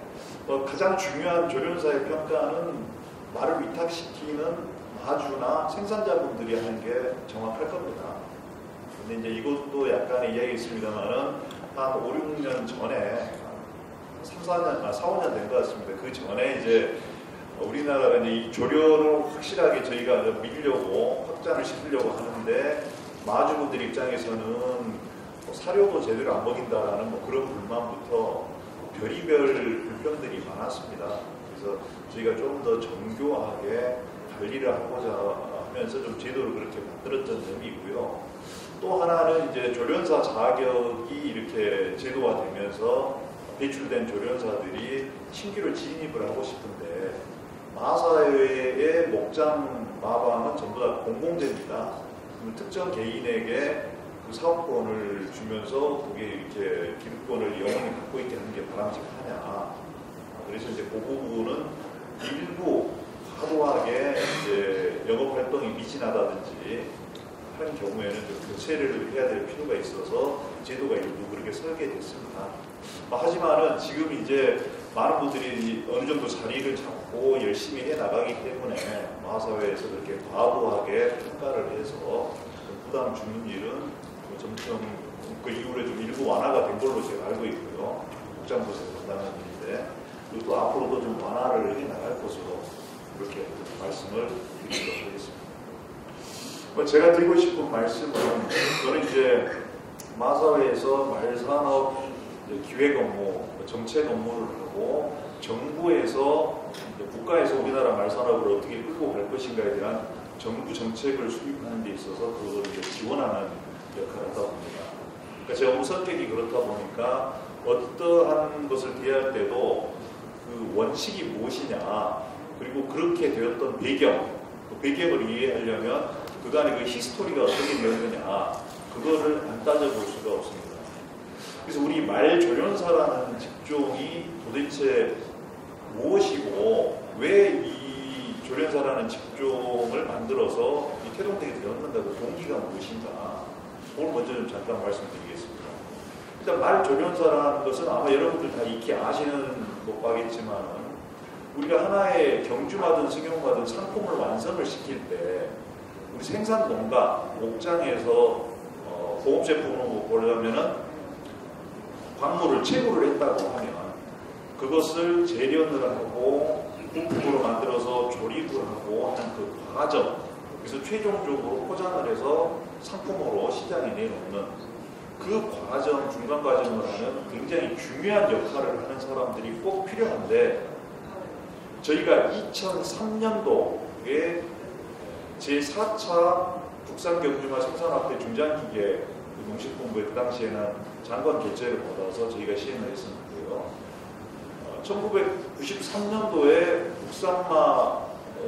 Speaker 5: 가장 중요한 조련사의 평가는 말을 위탁시키는 마주나 생산자분들이 하는 게 정확할 겁니다. 근데 이제 이것도 약간의 이야기가 있습니다만은 한 5, 6년 전에 4, 5년 된 것 같습니다. 그 전에 이제 우리나라가 이제 이 조련을 확실하게 저희가 밀려고 확장을 시키려고 하는데 마주분들 입장에서는 사료도 제대로 안 먹인다라는 그런 불만부터 별의별 불평들이 많았습니다. 그래서 저희가 좀 더 정교하게 관리를 하고자 하면서 좀 제도를 그렇게 만들었던 점이 있고요. 또 하나는 이제 조련사 자격이 이렇게 제도화되면서 배출된 조련사들이 신규로 진입을 하고 싶은데 마사회의 목장 마방은 전부 다 공공재입니다. 특정 개인에게 그 사업권을 주면서 그게 이렇게 기득권을 영원히 갖고 있게 하는 게 바람직하냐. 그래서 이제 그 부분은 일부 과도하게 이제 영업 활동이 미진하다든지 하는 경우에는 좀 교체를 해야 될 필요가 있어서 제도가 일부 그렇게 설계됐습니다. 하지만은 지금 이제 많은 분들이 어느 정도 자리를 잡고 열심히 해 나가기 때문에 마사회에서 그렇게 과도하게 평가를 해서 부담 주는 일은 점점 그 이후에 좀 일부 완화가 된 걸로 제가 알고 있고요. 복장부에서 담당하는 일인데 그리고 또 앞으로도 좀 완화를 해 나갈 것으로 그렇게 말씀을 드리도록 하겠습니다. 제가 드리고 싶은 말씀은 저는 이제 마사회에서 말산업 기획 업무, 정책 업무를 하고 정부에서 국가에서 우리나라 말산업을 어떻게 끌고 갈 것인가에 대한 정부 정책을 수립하는 데 있어서 그걸 이제 지원하는 역할을 하다 봅니다. 그러니까 제 업무 성격이 그렇다 보니까 어떠한 것을 대할 때도 그 원칙이 무엇이냐 그리고 그렇게 되었던 배경, 그 배경을 이해하려면 그간의 그 히스토리가 어떻게 되었느냐 그거를 안 따져볼 수가 없습니다. 그래서 우리 말조련사라는 직종이 도대체 무엇이고 왜 이 조련사라는 직종을 만들어서 이 태동되게 되었는가 그 동기가 무엇인가 그걸 먼저 좀 잠깐 말씀드리겠습니다. 일단 말조련사라는 것은 아마 여러분들 다 익히 아시는 것과겠지만 우리가 하나의 경주마든 승용마든 상품을 완성을 시킬 때 우리 생산 농가, 목장에서 공업제품으로 보려면은 광물을 채굴을 했다고 하면 그것을 재련을 하고 부품으로 만들어서 조립을 하고 하는 그 과정, 그래서 최종적으로 포장을 해서 상품으로 시장에 내놓는 그 과정, 중간 과정을 하는 굉장히 중요한 역할을 하는 사람들이 꼭 필요한데 저희가 2003년도에 제4차 국산경주마 생산업체 중장기계 농식본부에 그 당시에는 장관 결재를 받아서 저희가 시행을 했었는데요. 1993년도에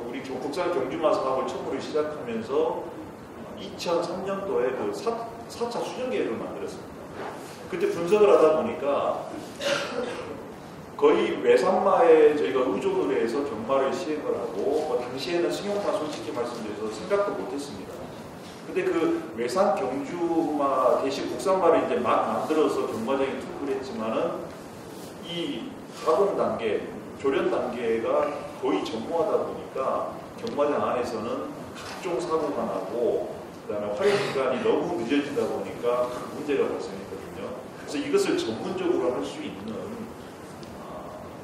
Speaker 5: 우리 국산 경주마 사업을 처음으로 시작하면서 2003년도에 그 4차 수정 계획을 만들었습니다. 그때 분석을 하다 보니까 거의 외산마에 저희가 의존을 해서 경마를 시행을 하고 당시에는 승용마 솔직히 말씀드려서 생각도 못했습니다. 근데 그 외산 경주마 대신 국산마를 이제 막 만들어서 경마장에 투입을 했지만은 이 가공 단계, 조련 단계가 거의 전무하다 보니까 경마장 안에서는 각종 사고가 나고 그다음에 활용 기간이 너무 늦어지다 보니까 큰 문제가 발생했거든요. 그래서 이것을 전문적으로 할 수 있는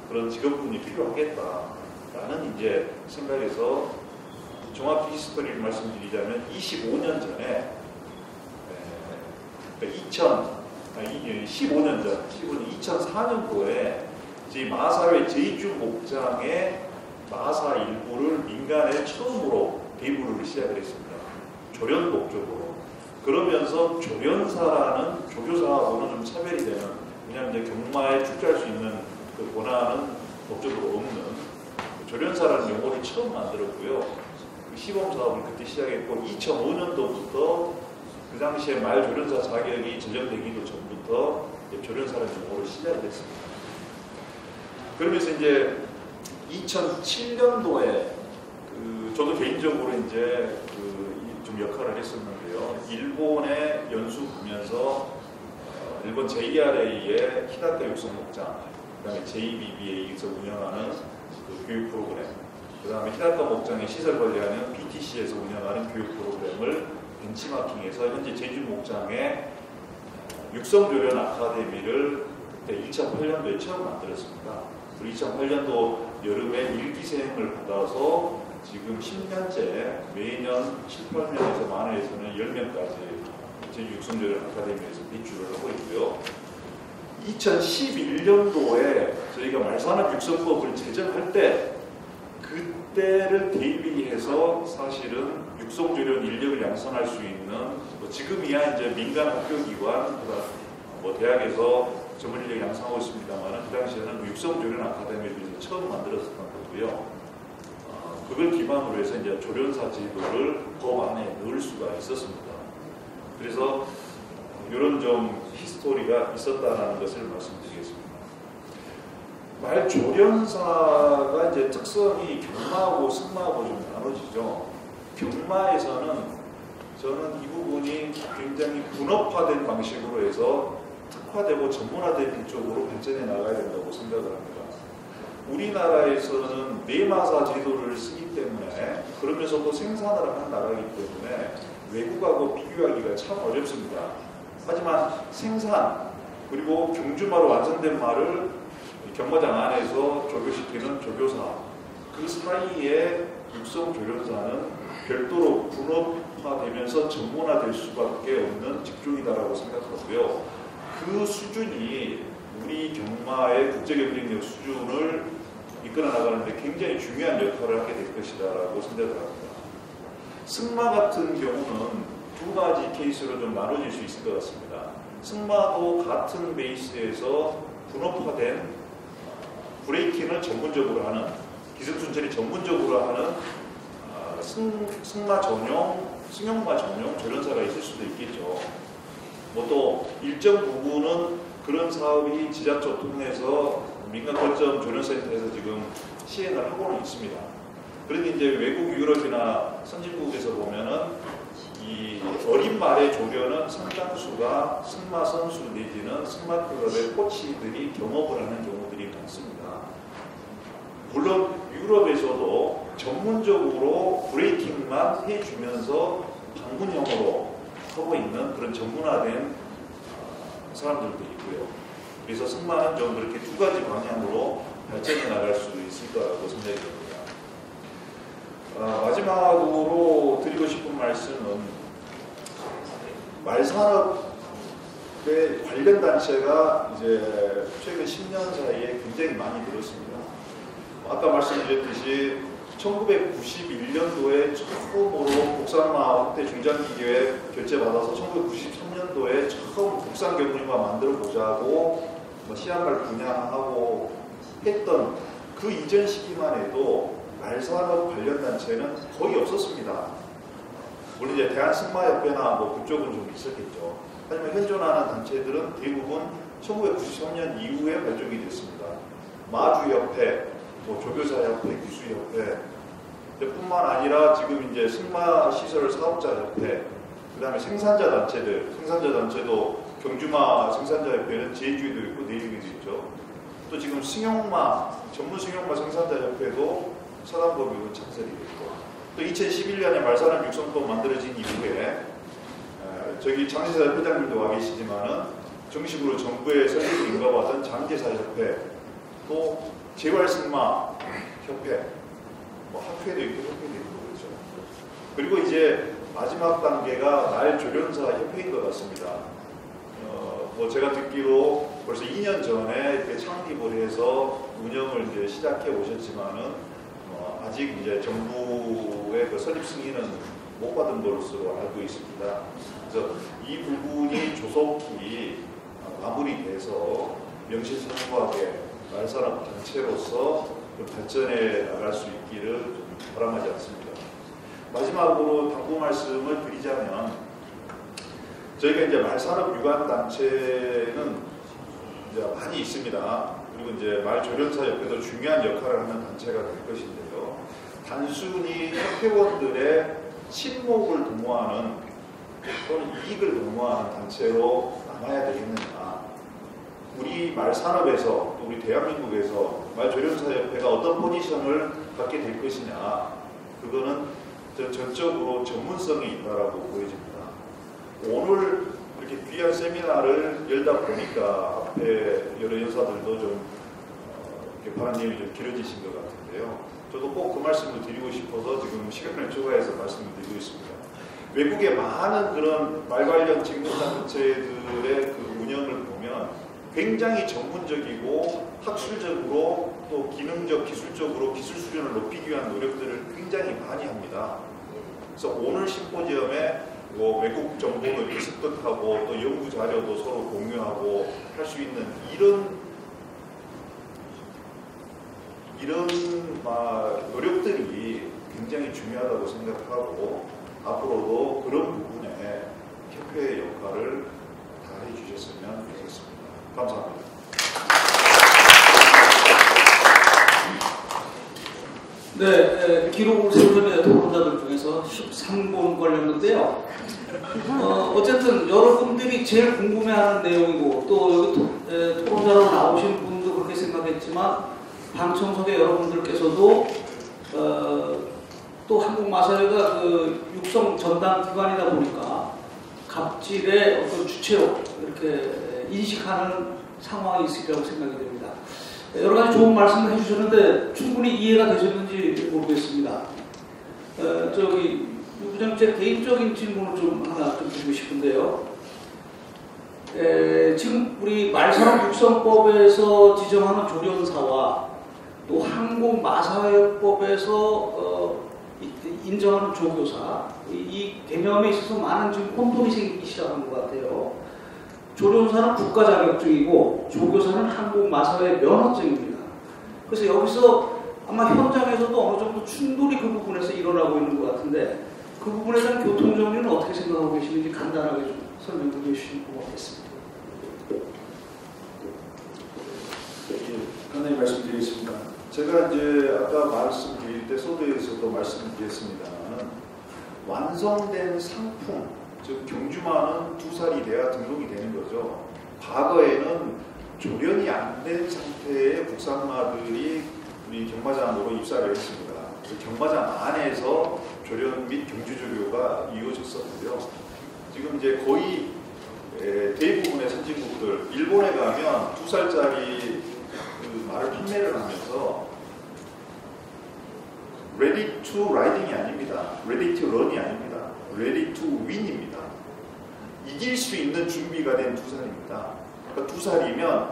Speaker 5: 그런 직업군이 필요하겠다라는 이제 생각에서 종합 히스토리를 말씀드리자면 25년 전에 15년 전 2004년도에 저희 마사회 제이주 목장의 마사 일부를 민간에 처음으로 대부를 시작을 했습니다. 조련 목적으로. 그러면서 조련사라는 조교사하고는 좀 차별이 되는, 왜냐하면 이제 경마에 출제할 수 있는 그 권한은 법적으로 없는 조련사라는 용어를 처음 만들었고요. 그 시범 사업을 그때 시작했고 2005년도부터 그 당시에 말 조련사 자격이 제정되기도 전부터 조련사라는 용어를 시작을 했습니다. 그러면서 이제 2007년도에 저도 개인적으로 이제 좀 역할을 했었는데요. 일본에 연수 가면서 일본 JRA의 히다카 육성 목장, 그다음에 JBBA에서 운영하는 그 교육 프로그램, 그다음에 히다카 목장의 시설 관리하는 BTC에서 운영하는 교육 프로그램을 벤치마킹해서 현재 제주 목장의 육성조련 아카데미를 그때 2008년도에 처음 만들었습니다. 그리고 2008년도 여름에 1기생을 받아서 지금 10년째 매년 7, 8명에서 많아에서는 10명까지 제주 육성조련 아카데미에서 배출을 하고 있고요. 2011년도에 저희가 말산업 육성법을 제정할 때 그때를 대비해서 사실은 육성조련 인력을 양성할 수 있는 지금이야 이제 민간 학교기관, 대학에서 전문 인력 양성하고 있습니다만 그 당시에는 육성조련 아카데미를 처음 만들었었던 거고요. 그걸 기반으로 해서 이제 조련사 제도를 법 안에 넣을 수가 있었습니다. 그래서 이런 좀 히스토리가 있었다는 것을 말씀드리겠습니다. 말 조련사가 이제 특성이 경마하고 승마하고 좀 나눠지죠. 경마에서는 저는 이 부분이 굉장히 분업화된 방식으로 해서 특화되고 전문화된 쪽으로 발전해 나가야 된다고 생각을 합니다. 우리나라에서는 내마사 제도를 쓰기 때문에 그러면서도 생산을 하는 나라이기 때문에 외국하고 비교하기가 참 어렵습니다. 하지만 생산 그리고 경주마로 완성된 말을 경마장 안에서 조교시키는 조교사, 그 사이에 육성조련사는 별도로 분업화되면서 전문화될 수밖에 없는 직종이다라고 생각하고요. 그 수준이 우리 경마의 국제경쟁력 수준을 이끌어 나가는데 굉장히 중요한 역할을 하게 될 것이다라고 생각을 합니다. 승마 같은 경우는 두 가지 케이스로 좀 나눠질 수 있을 것 같습니다. 승마도 같은 베이스에서 분업화된 브레이킹을 전문적으로 하는, 기습순찰이 전문적으로 하는 승마 전용, 승용마 전용 조련사가 있을 수도 있겠죠. 또 일정 부분은 그런 사업이 지자체 통해서 민간 거점 조련센터에서 지금 시행을 하고는 있습니다. 그런데 이제 외국 유럽이나 선진국에서 보면은 이 어린 말의 조련은 상당수가 승마 선수 내지는 승마 클럽의 코치들이 경험을 하는 경우들이 많습니다. 물론 유럽에서도 전문적으로 브레이킹만 해주면서 방문형으로 하고 있는 그런 전문화된 사람들도 있고요. 그래서 승마는 좀 그렇게 두 가지 방향으로 발전해 나갈 수 있을 거라고 생각이 듭니다. 마지막으로 드리고 싶은 말씀은 말산업에 관련 단체가 이제 최근 10년 사이에 굉장히 많이 늘었습니다. 아까 말씀드렸듯이 1991년도에 처음으로 국산화 확대 중장기계획 결제받아서 1993년도에 처음 국산 경륜화 만들어 보자고 시한발 분양하고 했던 그 이전 시기만 해도 말산업 관련 단체는 거의 없었습니다. 물론 이제 대한승마협회나 그쪽은 좀 있었겠죠. 하지만 현존하는 단체들은 대부분 1993년 이후에 발족이 됐습니다. 마주협회, 뭐 조교사협회, 기수협회 뿐만 아니라 지금 이제 승마시설 사업자협회, 그 다음에 생산자 단체도 경주마 생산자협회는 제주에도 있고 내륙에도 있죠. 또 지금 전문 승용마 생산자협회도 서남법인으로 창설이 됐고, 또 2011년에 말산업 육성법 만들어진 이후에 저기 장제사 회장님도 와 계시지만은 정식으로 정부의 설립을 인가받은 장제사협회, 또 재활승마협회, 뭐 학회도 있고 협회도 있고 그렇죠. 그리고 이제 마지막 단계가 말조련사 협회인 것 같습니다. 뭐 제가 듣기로 벌써 2년 전에 이렇게 창립을 해서 운영을 이제 시작해 오셨지만은 아직 이제 정부의 그 설립 승인은 못 받은 것으로 알고 있습니다. 그래서 이 부분이 조속히 마무리돼서 명실상부하게 말산업 단체로서 발전해 나갈 수 있기를 바람하지 않습니다. 마지막으로 당부 말씀을 드리자면, 저희가 이제 말산업 유관 단체는 이제 많이 있습니다. 그리고 이제 말조련사 옆에도 중요한 역할을 하는 단체가 될 것인데요. 단순히 협회원들의 친목을 도모하는 또는 이익을 도모하는 단체로 남아야 되겠느냐. 우리 말산업에서 또 우리 대한민국에서 말조련사협회가 어떤 포지션을 갖게 될 것이냐, 그거는 전적으로 전문성이 있다라고 보여집니다. 오늘 이렇게 귀한 세미나를 열다 보니까 앞에 여러 연사들도 좀 발언님이 좀 길어지신 것 같은데요. 저도 꼭 그 말씀을 드리고 싶어서 지금 시간을 초과해서 말씀을 드리고 있습니다. 외국의 많은 그런 말 관련 직무단체들의 그 운영을 보면 굉장히 전문적이고 학술적으로 또 기능적, 기술적으로 기술 수준을 높이기 위한 노력들을 굉장히 많이 합니다. 그래서 오늘 심포지엄에 뭐 외국 정보도 이렇게 습득하고 또 연구 자료도 서로 공유하고 할 수 있는 이런 노력들이 굉장히 중요하다고 생각하고, 앞으로도 그런 부분에 협회의 역할을 다해 주셨으면 좋겠습니다. 감사합니다.
Speaker 2: 네, 기록을 세우는 토론자들 중에서 13분 걸렸는데요. 어쨌든 여러분들이 제일 궁금해하는 내용이고, 또 여기 토론자로 나오신 분도 그렇게 생각했지만 방청석의 여러분들께서도 또 한국마사회가 그 육성 전담 기관이다 보니까 갑질의 어떤 주체로 이렇게 인식하는 상황이 있으리라고 생각이 됩니다. 여러 가지 좋은 말씀을 해주셨는데 충분히 이해가 되셨는지 모르겠습니다. 저기 유 부장님, 제 개인적인 질문을 좀 하나 좀 드리고 싶은데요. 지금 우리 말산업 육성법에서 지정하는 조련사와 또 한국마사회법에서 인정하는 조교사, 이 개념에 있어서 많은 지금 혼동이 생기기 시작한 것 같아요. 조련사는 국가 자격증이고 조교사는 한국마사회 면허증입니다. 그래서 여기서 아마 현장에서도 어느 정도 충돌이 그 부분에서 일어나고 있는 것 같은데, 그 부분에 대한 교통정리는 어떻게 생각하고 계시는지 간단하게 좀 설명해 주시면 고맙겠습니다.
Speaker 5: 간단히 말씀드리겠습니다. 제가 이제 아까 말씀드릴 때 소도에서도 말씀드렸습니다만, 완성된 상품, 즉 경주마는 2살이 돼야 등록이 되는 거죠. 과거에는 조련이 안 된 상태의 국산마들이 우리 경마장으로 입사를 했습니다. 경마장 안에서 조련 및 경주조교가 이루어졌었고요. 지금 이제 거의 대부분의 선진국들, 일본에 가면 2살짜리 그 말을 판매를 하면서 ready to riding이 아닙니다. ready to run이 아닙니다. ready to win입니다. 이길 수 있는 준비가 된 2살입니다. 그러니까 2살이면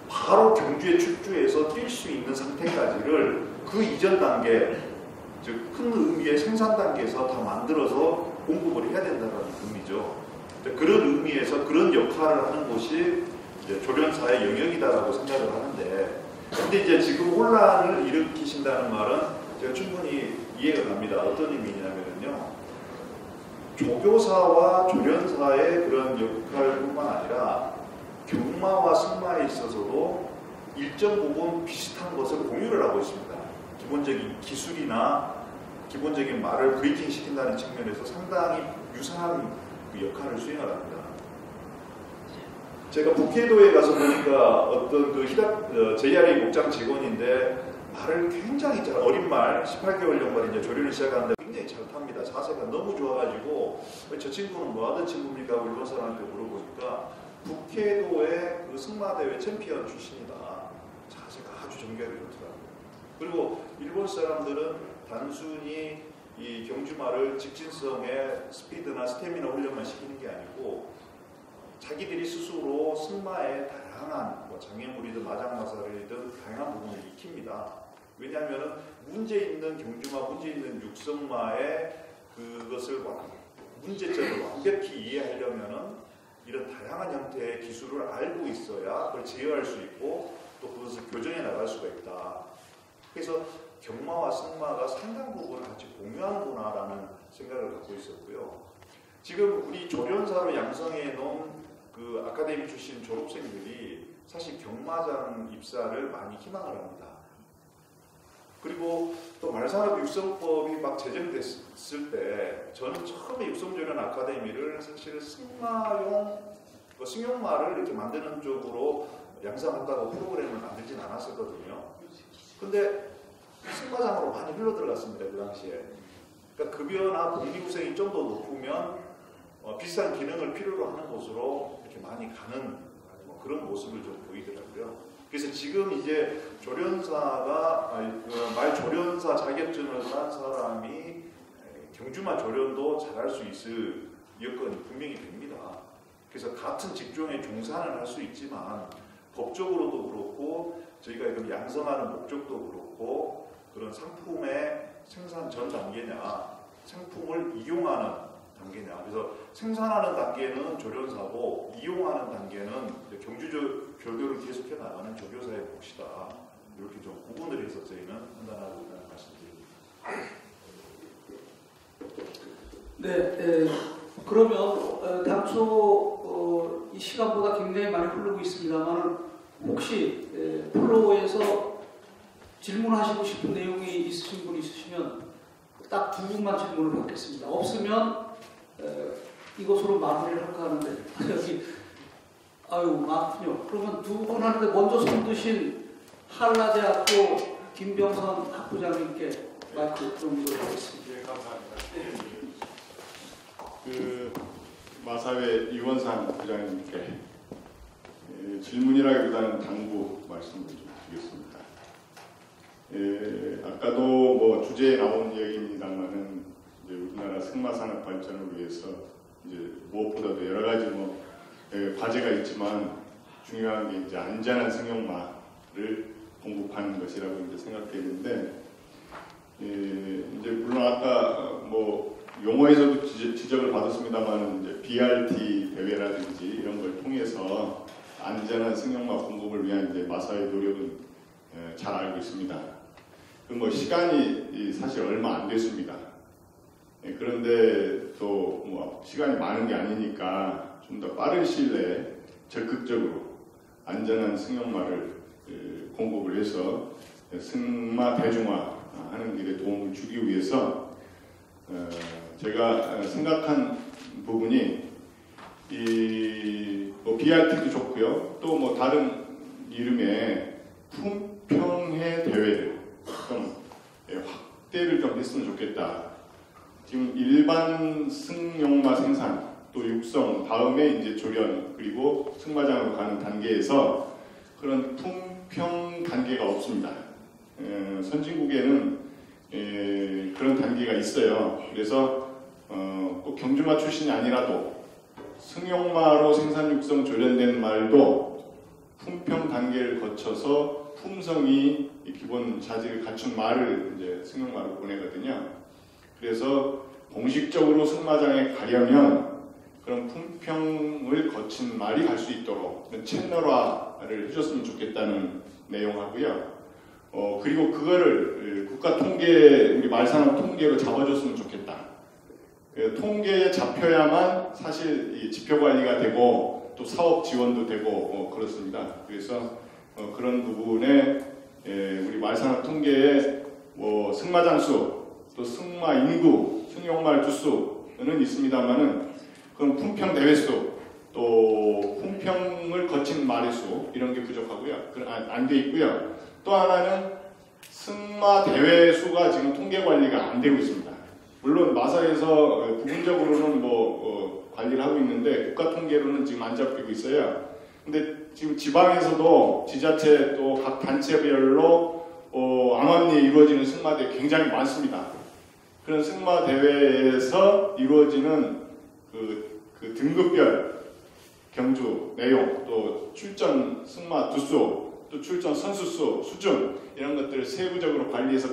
Speaker 5: 바로 경주에 출주해서 뛸 수 있는 상태까지를 그 이전 단계, 즉 큰 의미의 생산 단계에서 다 만들어서 공급을 해야 된다는 의미죠. 그런 의미에서 그런 역할을 하는 곳이 이제 조련사의 영역이다라고 생각을 하는데, 근데 이제 지금 혼란을 일으키신다는 말은 제가 충분히 이해가 갑니다. 어떤 의미냐면요, 조교사와 조련사의 그런 역할뿐만 아니라 경마와 승마에 있어서도 일정 부분 비슷한 것을 공유를 하고 있습니다. 기본적인 기술이나 기본적인 말을 브리핑 시킨다는 측면에서 상당히 유사한 그 역할을 수행을 합니다. 제가 북해도에 가서 보니까 어떤 그 JRA 목장 직원인데 말을 굉장히 잘, 어린 말, 18개월 연말 이제 조련을 시작하는데 굉장히 잘 탑니다. 자세가 너무 좋아가지고 저 친구는 뭐 하던 친구입니까? 하고 일본 사람한테 물어보니까 북해도의 그 승마대회 챔피언 출신이다. 자세가 아주 정교하게 좋더라고요. 그리고 일본 사람들은 단순히 이 경주마를 직진성의 스피드나 스태미나 훈련만 시키는 게 아니고 자기들이 스스로 승마의 다양한 장애물이든 마장마살이든 다양한 부분을 익힙니다. 왜냐하면 문제 있는 경주마, 문제 있는 육성마의 그것을 문제점을 완벽히 이해하려면은 이런 다양한 형태의 기술을 알고 있어야 그걸 제어할 수 있고 또 그것을 교정해 나갈 수가 있다. 그래서 경마와 승마가 상당 부분을 같이 공유하는구나라는 생각을 갖고 있었고요. 지금 우리 조련사로 양성해 놓은 그 아카데미 출신 졸업생들이 사실 경마장 입사를 많이 희망을 합니다. 그리고 또 말산업 육성법이 막 제정됐을 때 저는 처음에 육성조련 아카데미를 사실 승마용 승용마를 이렇게 만드는 쪽으로 양성한다고 프로그램을 만들진 않았었거든요. 근데 승마장으로 많이 흘러 들어갔습니다. 그 당시에. 그러니까 급여나 복리후생이 좀 더 높으면 비싼 기능을 필요로 하는 곳으로 이렇게 많이 가는 그런 모습을 좀 보이더라고요. 그래서 지금 이제 조련사가 말 조련사 자격증을 딴 사람이 경주마 조련도 잘할 수 있을 여건이 분명히 됩니다. 그래서 같은 직종에 종사는 할 수 있지만 법적으로도 그렇고 저희가 이걸 양성하는 목적도 그렇고 그런 상품의 생산 전 단계냐 상품을 이용하는 단계냐. 그래서 생산하는 단계는 조련사고 이용하는 단계는 교교를 계속해 나가는 조교사의 몫이다. 이렇게 좀 구분을 해서 저희는 판단하고 있다는 말씀드립니다.
Speaker 2: 네, 그러면 당초 이 시간보다 굉장히 많이 흐르고 있습니다만 혹시 플로어에서 질문하시고 싶은 내용이 있으신 분 있으시면 딱 두 분만 질문을 받겠습니다. 없으면 이것으로 마무리를 할까 하는데 여기 많군요. 그러면 두 분 하는데 먼저 손 드신 한라대학교 김병선 학부장님께 마이크 드리도록 하겠습니다.
Speaker 6: 네, 감사합니다. 그 마사회 이원상 부장님께 질문이라기보다는 당부 말씀을 좀 드리겠습니다. 아까도 뭐 주제에 나온 이야기입니다만은 이제 우리나라 승마 산업 발전을 위해서 이제 무엇보다도 여러 가지 뭐 과제가 있지만 중요한 게 이제 안전한 승용마를 공급하는 것이라고 이제 생각되는데 이제 물론 아까 뭐 용어에서도 지적을 받았습니다만 이제 BRT 대회라든지 이런 걸 통해서 안전한 승용마 공급을 위한 이제 마사의 노력은 잘 알고 있습니다. 그 뭐 시간이 사실 얼마 안 됐습니다. 그런데 또 뭐 시간이 많은 게 아니니까 좀 더 빠른 시일 내에 적극적으로 안전한 승용마를 공급을 해서 승마 대중화하는 길에 도움을 주기 위해서 제가 생각한 부분이 뭐 BRT도 좋고요. 또 뭐 다른 이름의 품평회 대회를 좀 확대를 좀 했으면 좋겠다. 지금 일반 승용마 생산 또 육성 다음에 이제 조련 그리고 승마장으로 가는 단계에서 그런 품평 단계가 없습니다. 선진국에는 그런 단계가 있어요. 그래서 꼭 경주마 출신이 아니라도 승용마로 생산 육성 조련된 말도 품평 단계를 거쳐서 품성이 기본 자질을 갖춘 말을 이제 승용마로 보내거든요. 그래서 공식적으로 승마장에 가려면 그런 품평을 거친 말이 갈 수 있도록 채널화를 해줬으면 좋겠다는 내용하고요. 그리고 그거를 국가 통계, 우리 말산업 통계로 잡아줬으면 좋겠다. 통계에 잡혀야만 사실 이 지표 관리가 되고 또 사업 지원도 되고 그렇습니다. 그래서 그런 부분에 우리 말산업 통계에 뭐 승마장수, 또 승마 인구, 승용말 주수는 있습니다만은 그건 품평 대회수, 또 품평을 거친 마리수 이런 게 부족하고요. 안 돼 있고요. 또 하나는 승마 대회 수가 지금 통계 관리가 안 되고 있습니다. 물론 마사에서 부분적으로는 관리를 하고 있는데 국가 통계로는 지금 안 잡히고 있어요. 근데 지금 지방에서도 지자체 또 각 단체별로 암암리에 이루어지는 승마대회 굉장히 많습니다. 그런 승마대회에서 이루어지는 그 등급별 경주 내용, 또 출전 승마 두수, 또 출전 선수수, 수준 이런 것들을 세부적으로 관리해서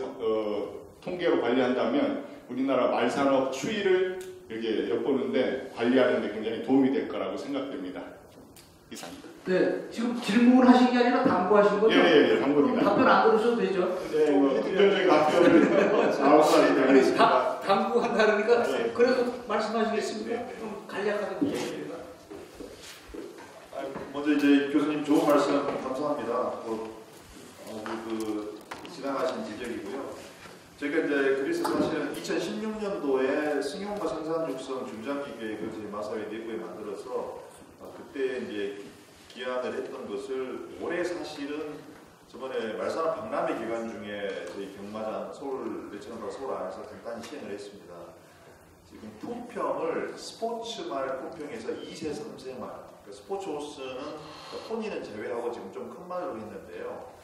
Speaker 6: 통계로 관리한다면 우리나라 말산업 추이를 이렇게 엿보는데 관리하는 데 굉장히 도움이 될 거라고 생각됩니다. 이상입니다.
Speaker 2: 네, 지금 질문하신 게 아니라 당부하신 거죠?
Speaker 6: 예, 당부입니다.
Speaker 2: 답변 안 들으셔도 되죠?
Speaker 6: 네, 긍정적인 답변을 나오겠습니다.
Speaker 2: 당부한다니까
Speaker 6: 네.
Speaker 2: 그래도 말씀하시겠습니까? 좀 간략하게 부탁드립니다.
Speaker 5: 먼저 이제 교수님 좋은 말씀 감사합니다. 지나가신 지적이고요. 제가 이제 그래서 사실은 2016년도에 승용과 생산 육성 중장기 계획을 저희 마사회 내부에 만들어서 그때 이제 기한을 했던 것을 올해 사실은 저번에 말산업 박람회 기간 중에 저희 경마장 서울 내천과 서울 안에서 간단히 시행을 했습니다. 지금 품평을 스포츠말 품평에서 2세, 3세 말, 그러니까 스포츠 호스는 포니는 제외하고 지금 좀 큰 말로 했는데요.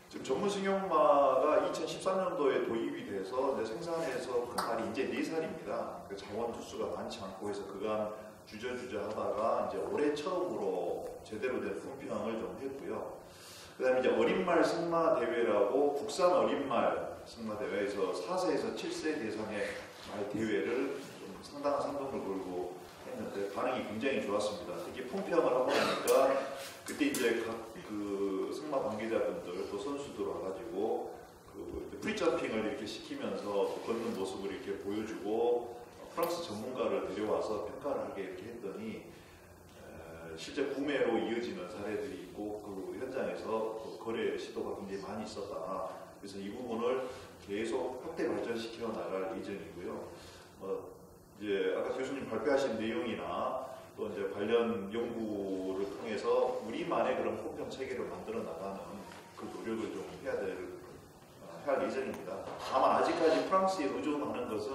Speaker 5: 지금 전문 승용마가 2013년도에 도입이 돼서 이제 생산해서 큰 말이 이제 4살입니다. 그 자원 투수가 많지 않고 해서 그간 주저주저 하다가 이제 올해 처음으로 제대로 된 품평을 좀 했고요. 그 다음에 이제 어린말 승마 대회라고 국산 어린말 승마 대회에서 4세에서 7세 대상의 말 대회를 좀 상당한 상금을 걸고 했는데 반응이 굉장히 좋았습니다. 특히 품평을 하고 나니까 그때 이제 각 그 승마 관계자분들 또 선수들 와가지고 그 프리점핑을 이렇게 시키면서 걷는 모습을 이렇게 보여주고 프랑스 전문가를 데려와서 평가를 하게 이렇게 했더니 실제 구매로 이어지는 사례들이 있고 그 현장에서 거래 시도가 굉장히 많이 있었다. 그래서 이 부분을 계속 확대 발전시켜 나갈 예정이고요. 이제 아까 교수님 발표하신 내용이나 또 이제 관련 연구를 통해서 우리만의 그런 품평 체계를 만들어 나가는 그 노력을 좀 할 예정입니다. 다만 아직까지 프랑스에 의존하는 것은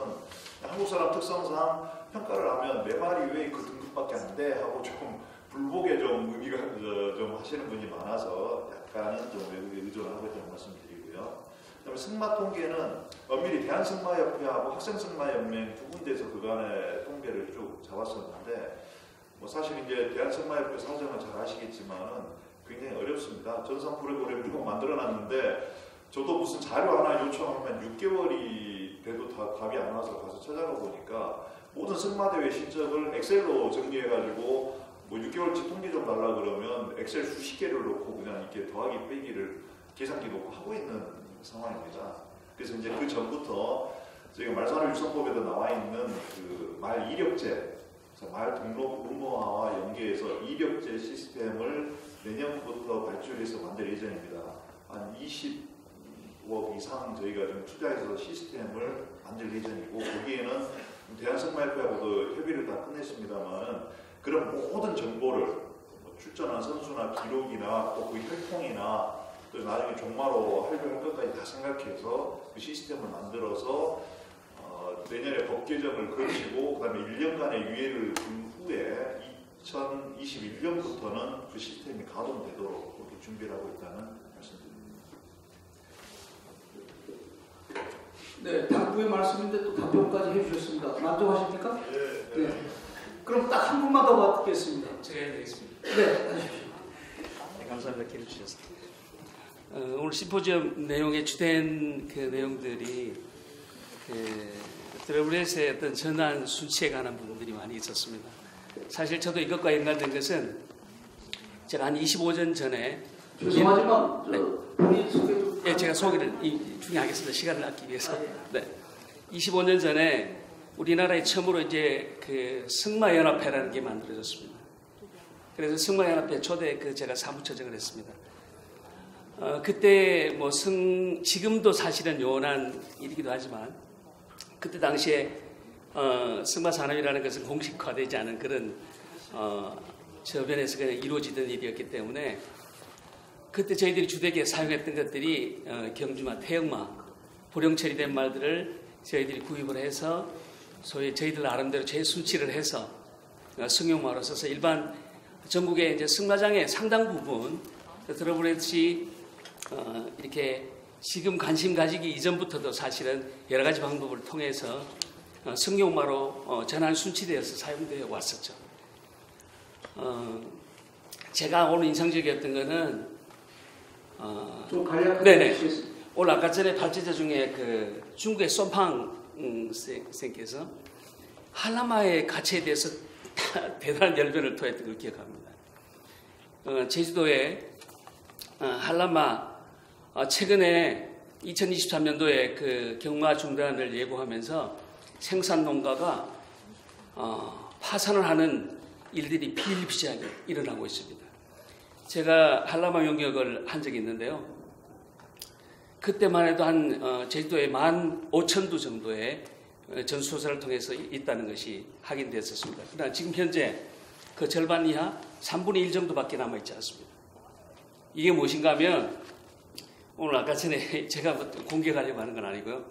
Speaker 5: 한국 사람 특성상 평가를 하면 내 말이 왜 그 등급밖에 안 돼 하고 좀 불복에 좀 의미가 좀 하시는 분이 많아서 약간은 좀 외국에 의존하고 있다는 말씀드리고요. 그다음에 승마 통계는 엄밀히 대한승마협회하고 학생승마연맹 두 군데에서 그간의 통계를 쭉 잡았었는데 사실 이제 대한승마협회 사정은 잘 아시겠지만은 굉장히 어렵습니다. 전산 프로그램을 만들어놨는데 저도 무슨 자료 하나 요청하면 6개월이 돼도 다 답이 안 와서 가서 찾아가 보니까 모든 승마대회 실적을 엑셀로 정리해가지고 6개월치 통계 좀 달라 그러면 엑셀 수십 개를 놓고 그냥 이렇게 더하기 빼기를 계산기 놓고 하고 있는 상황입니다. 그래서 이제 그 전부터 저희가 말산업 육성법에도 나와 있는 그 말 이력제, 말 등록 의무화와 연계해서 이력제 시스템을 내년부터 발주해서 만들 예정입니다. 한 20억 이상 저희가 좀 투자해서 시스템을 만들 예정이고 거기에는 대한승마협회하고도 협의를 다 끝냈습니다만은 그런 모든 정보를 출전한 선수나 기록이나 또 그 혈통이나 또 나중에 종마로 할부할 것까지 다 생각해서 그 시스템을 만들어서 내년에 법 개정을 거치고 그다음에 1년간의 유예를 둔 후에 2021년부터는 그 시스템이 가동되도록 그렇게 준비를 하고 있다는 말씀드립니다.
Speaker 2: 네, 당부의 말씀인데 또 답변까지 해주셨습니다. 만족하십니까? 네. 그럼 딱 한 분만 더 받겠습니다.
Speaker 7: 제가 해야 되겠습니다.
Speaker 2: 네, 하십시오.
Speaker 7: 네, 감사합니다. 기회 주셔서. 오늘 심포지엄 내용의 주된 그 내용들이 드러블렛의 어떤 전환 수치에 관한 부분들이 많이 있었습니다. 사실 저도 이것과 연관된 것은 제가 한 25년 전에
Speaker 2: 죄송하지만
Speaker 7: 네.
Speaker 2: 본인 소개 좀.
Speaker 7: 예, 제가 소개를 중에 하겠습니다. 시간을 아끼기 위해서. 네. 25년 전에 우리나라에 처음으로 이제 그 승마연합회라는 게 만들어졌습니다. 그래서 승마연합회 초대 제가 사무처장을 했습니다. 그때 뭐 지금도 사실은 요원한 일이기도 하지만 그때 당시에 승마산업이라는 것은 공식화되지 않은 그런 저변에서 그냥 이루어지던 일이었기 때문에 그때 저희들이 주되게 사용했던 것들이 경주마, 태역마, 보령 처리된 말들을 저희들이 구입을 해서 소위 저희들 나름대로 재순치를 해서 승용마로 써서 일반 전국의 이제 승마장의 상당 부분 들어보듯이 이렇게 지금 관심 가지기 이전부터도 사실은 여러 가지 방법을 통해서 승용마로 전환 순치되어서 사용되어 왔었죠. 제가 오늘 인상적이었던 거는
Speaker 2: 좀 간략하게
Speaker 7: 네네.
Speaker 2: 해주시겠습니까?
Speaker 7: 오늘 아까 전에 발제자 중에 그 중국의 쏨팡 선생께서 한라마의 가치에 대해서 대단한 열변을 토했던 걸 기억합니다. 제주도에 한라마 최근에 2023년도에 그 경마 중단을 예고하면서 생산 농가가 파산을 하는 일들이 비일비재하게 일어나고 있습니다. 제가 한라마 용역을 한 적이 있는데요. 그때만 해도 한 제주도에 15,000두 정도의 전수조사를 통해서 있다는 것이 확인됐었습니다. 그러나 지금 현재 그 절반 이하 3분의 1 정도밖에 남아있지 않습니다. 이게 무엇인가 하면 오늘 아까 전에 제가 공개하려고 하는 건 아니고요.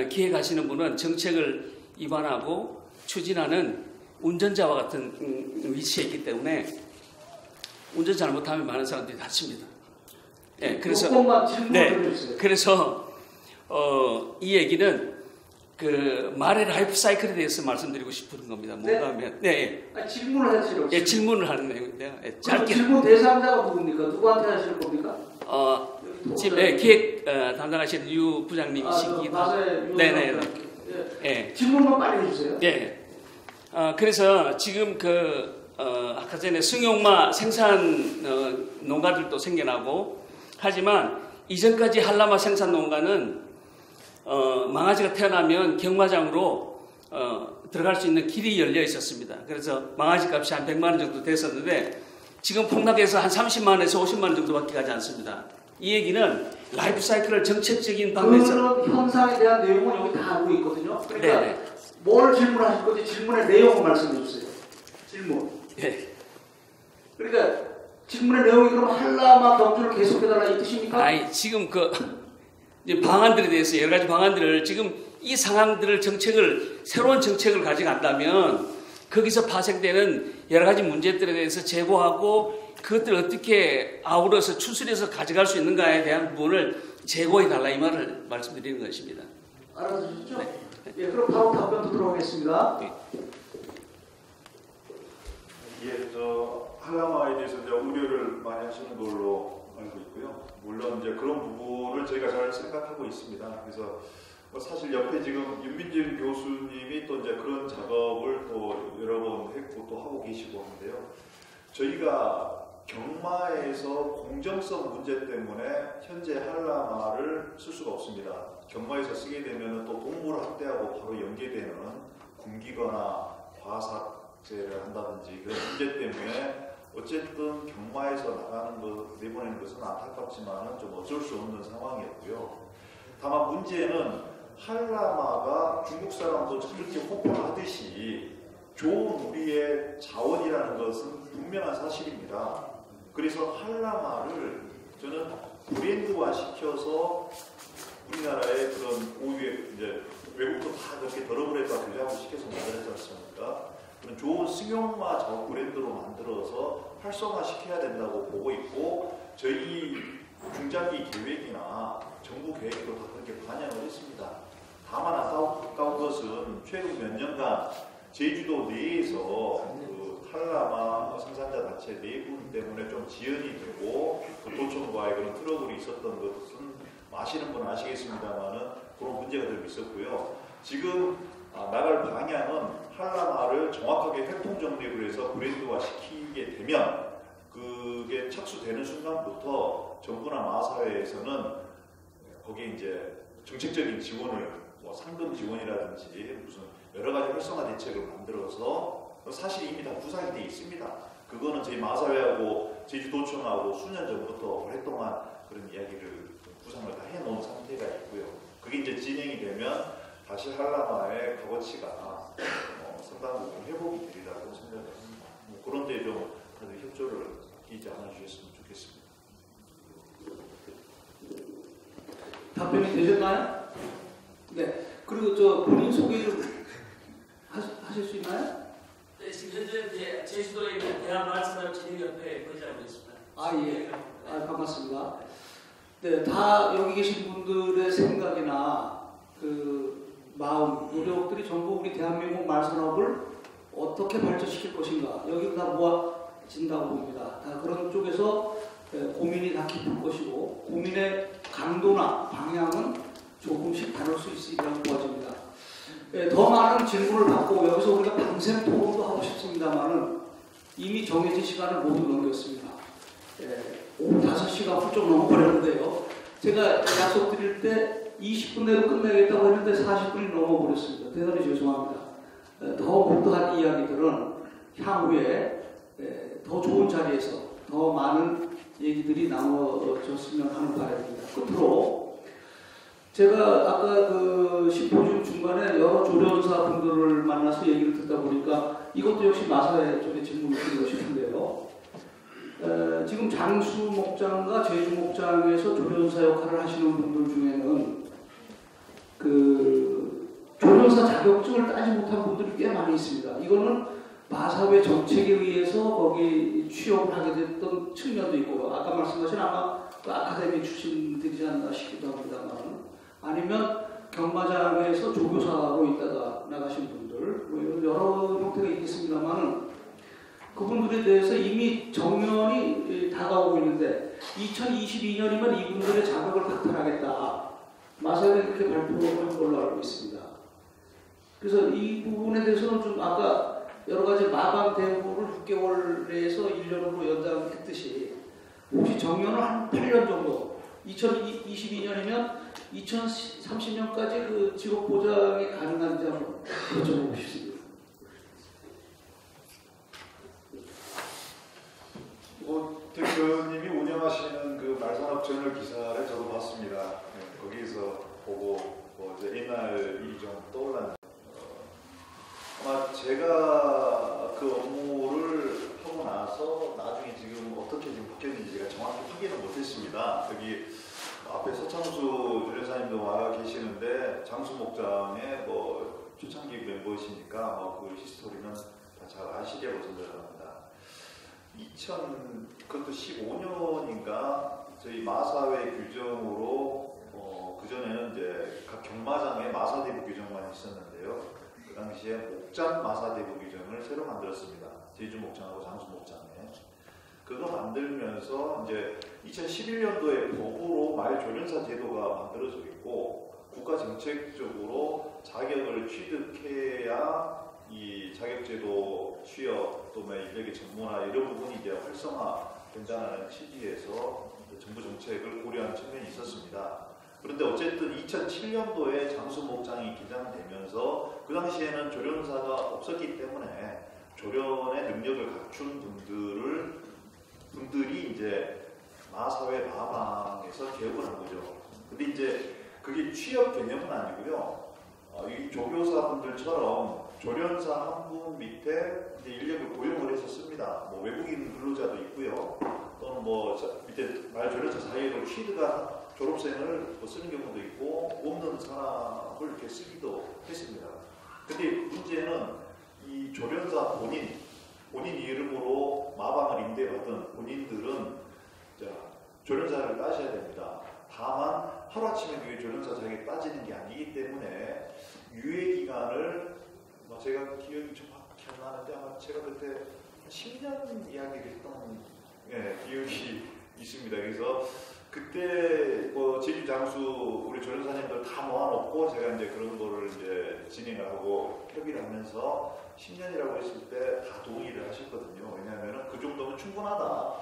Speaker 7: 기획하시는 분은 정책을 입안하고 추진하는 운전자와 같은 위치에 있기 때문에 운전 잘못하면 많은 사람들이 다칩니다. 네, 그래서
Speaker 2: 조금만 질문을 해주세요.
Speaker 7: 그래서 이 얘기는 그 말의 라이프 사이클에 대해서 말씀드리고 싶은 겁니다. 뭔가 하면
Speaker 2: 질문을 하시려고.
Speaker 7: 예, 질문을 하는 내용인데요. 예,
Speaker 2: 짧게. 질문 대상자가 누굽니까? 누구한테 하실 겁니까?
Speaker 7: 기획 담당하시는 유 부장님이시기도 하고. 네네.
Speaker 2: 예. 질문만 빨리 해주세요.
Speaker 7: 예. 그래서 지금 아까 전에 승용마 생산 농가들도 생겨나고 하지만 이전까지 한라마 생산 농가는 망아지가 태어나면 경마장으로 들어갈 수 있는 길이 열려 있었습니다. 그래서 망아지 값이 한 100만 원 정도 됐었는데 지금 폭락해서 한 30만 원에서 50만 원 정도밖에 가지 않습니다. 이 얘기는 라이프 사이클을 정책적인 방면에서
Speaker 2: 그런 현상에 대한 내용은 여기 다 알고 있거든요. 그러니까
Speaker 7: 네네.
Speaker 2: 뭘 질문하실 건지 질문의 내용을 말씀해 주세요. 질문.
Speaker 7: 예.
Speaker 2: 그러니까 질문의 내용이 그럼 한라마 경주를 계속해달라 이 뜻입니까?
Speaker 7: 아니 지금 이제 방안들에 대해서 여러 가지 방안들을 지금 이 상황들을 새로운 정책을 가져간다면 거기서 파생되는 여러 가지 문제들에 대해서 제고하고 그것들을 어떻게 아우러서 추출해서 가져갈 수 있는가에 대한 부분을 제고해 달라 이 말을 말씀드리는 것입니다.
Speaker 2: 알아두셨죠?
Speaker 7: 네.
Speaker 2: 예, 그럼 바로 답변 듣도록 하겠습니다.
Speaker 7: 네.
Speaker 5: 한라마에 대해서 이제 우려를 많이 하시는 걸로 알고 있고요. 물론 이제 그런 부분을 저희가 잘 생각하고 있습니다. 그래서 사실 옆에 지금 윤민진 교수님이 또 이제 그런 작업을 또 여러 번 했고 또 하고 계시고 하는데요. 저희가 경마에서 공정성 문제 때문에 현재 한라마를 쓸 수가 없습니다. 경마에서 쓰게 되면 또 동물 학대하고 바로 연계되는 굶기거나 과삭제를 한다든지 그런 문제 때문에 어쨌든 경마에서 나가는 것, 내보내는 것은 안타깝지만 좀 어쩔 수 없는 상황이었고요. 다만 문제는 한라마가 중국 사람도 그렇게 호평하듯이 좋은 우리의 자원이라는 것은 분명한 사실입니다. 그래서 한라마를 저는 브랜드화 시켜서 우리나라의 그런 고유의 이제 외국도 다 그렇게 더러브레드와 교류하고 시켜서 만들었지 않습니까? 그런 좋은 승용마 작업 브랜드로 만들어서 활성화시켜야 된다고 보고 있고 저희 중장기 계획이나 정부 계획도 다 그렇게 반영을 했습니다. 다만 안타까운 것은 최근 몇 년간 제주도 내에서 그 한라마 생산자 단체 내분 때문에 좀 지연이 되고 그 도청과의 그런 트러블이 있었던 것은 아시는 분은 아시겠습니다만은 그런 문제가 좀 있었고요. 지금 나갈 방향은 한라마를 정확하게 획통정립을 해서 브랜드화 시키게 되면 그게 착수되는 순간부터 정부나 마사회에서는 거기에 이제 정책적인 지원을 뭐 상금 지원이라든지 무슨 여러 가지 활성화 대책을 만들어서 사실 이미 다 구상이 되어 있습니다. 그거는 저희 마사회하고 제주도청하고 수년 전부터 오랫동안 그런 이야기를 구상을 다 해놓은 상태가 있고요. 그게 이제 진행이 되면 다시 한라마의 값어치가 상당 부분 회복이 되리라고 생각을 합니다. 그런데 좀 다들 협조를 아끼지 않아 주셨으면 좋겠습니다.
Speaker 2: 답변이 되셨나요? 네. 그리고 저 본인 소개를 하실 수 있나요?
Speaker 7: 네, 지금 현재 이제 제주도에 있는 대한말씀진흥협회 거주하고 있습니다.
Speaker 2: 아, 예. 아, 반갑습니다. 네, 다 여기 계신 분들의 생각이나 그 마음, 노력들이 전부 우리 대한민국 말산업을 어떻게 발전시킬 것인가 여기 다 모아진다고 봅니다. 다 그런 쪽에서 고민이 다 깊을 것이고 고민의 강도나 방향은 조금씩 다를 수 있으리라고 보아집니다. 더 많은 질문을 받고 여기서 우리가 밤샘 토론도 하고 싶습니다만은 이미 정해진 시간을 모두 넘겼습니다. 오후 5시가 훌쩍 넘어버렸는데요. 제가 약속드릴 때 20분 내로 끝내겠다고 했는데 40분이 넘어버렸습니다. 대단히 죄송합니다. 더 못다한 이야기들은 향후에 더 좋은 자리에서 더 많은 얘기들이 나눠졌으면 하는 바람입니다. 끝으로 제가 아까 그 심포지움 중간에 여러 조련사 분들을 만나서 얘기를 듣다 보니까 이것도 역시 마사회 쪽에 질문을 드리고 싶은데요. 지금 장수 목장과 제주 목장에서 조련사 역할을 하시는 분들 중에는 그 조련사 자격증을 따지 못한 분들이 꽤 많이 있습니다. 이거는 마사회 정책에 의해서 거기 취업을 하게 됐던 측면도 있고 아까 말씀하신 아마 그 아카데미 출신들이지 않나 싶기도 합니다만 아니면 경마장에서 조교사로 있다가 나가신 분들 뭐 이런 여러 형태가 있겠습니다만 그분들에 대해서 이미 정년이 다가오고 있는데 2022년이면 이분들의 자격을 박탈하겠다. 마사회는 그렇게 발표한 걸로 알고 있습니다. 그래서 이 부분에 대해서는 좀 아까 여러 가지 마방 대우를 6개월 내에서 1년으로 연장했듯이 혹시 정년을 한 8년 정도 2022년이면 2030년까지 그 직업 보장이 가능한지 한번 여쭤보고 싶습니다.
Speaker 5: 대표님이 운영하시는 그 말산업 저널 기사를 저도 봤습니다. 거기서 보고 이제 옛날 일이 좀 떠올랐는데 아마 제가 그 업무를 하고 나서 나중에 지금 어떻게 지금 바뀌었는지 제가 정확히 확인은 못했습니다. 여기 앞에 서창수 조련사님도 와 계시는데 장수 목장의 뭐 초창기 멤버이시니까 그 히스토리는 다 잘 아시리라고 생각합니다. 2015년인가 저희 마사회 규정으로 그전에는 이제 각 경마장에 마사대부 규정만 있었는데요. 그 당시에 목장 마사대부 규정을 새로 만들었습니다. 제주 목장하고 장수 목장에. 그거 만들면서 이제 2011년도에 법으로 말조련사 제도가 만들어져 있고 국가 정책적으로 자격을 취득해야 이 자격제도 취업 또는 인력의 전문화 이런 부분이 이제 활성화된다는 취지에서 정부 정책을 고려한 측면이 있었습니다. 그런데 어쨌든 2007년도에 장수 목장이 기장되면서 그 당시에는 조련사가 없었기 때문에 조련의 능력을 갖춘 분들이 이제 마사회 마방에서 개업을 한 거죠. 근데 이제 그게 취업 개념은 아니고요. 이 조교사분들처럼 조련사 한 분 밑에 이제 인력을 고용을 했었습니다. 뭐 외국인 근로자도 있고요. 또는 뭐 밑에 말조련사 자격을 취득한 졸업생을 쓰는 경우도 있고 없는 사람을 이렇게 쓰기도 했습니다. 근데 문제는 이 조련사 본인 이름으로 마방을 임대받은 본인들은 조련사를 따셔야 됩니다. 다만 하루아침에 그게 조련사 자격이 따지는 게 아니기 때문에 유예기간을 제가 기억이 정확히 안 나는데 아마 제가 그때 10년 이야기를 했던 기억이 있습니다. 그래서 그때 제주 장수 우리 조련사님들 다 모아놓고 제가 이제 그런 거를 이제 진행을 하고 협의를 하면서 10년이라고 했을 때 다 동의를 하셨거든요. 왜냐하면 그 정도면 충분하다.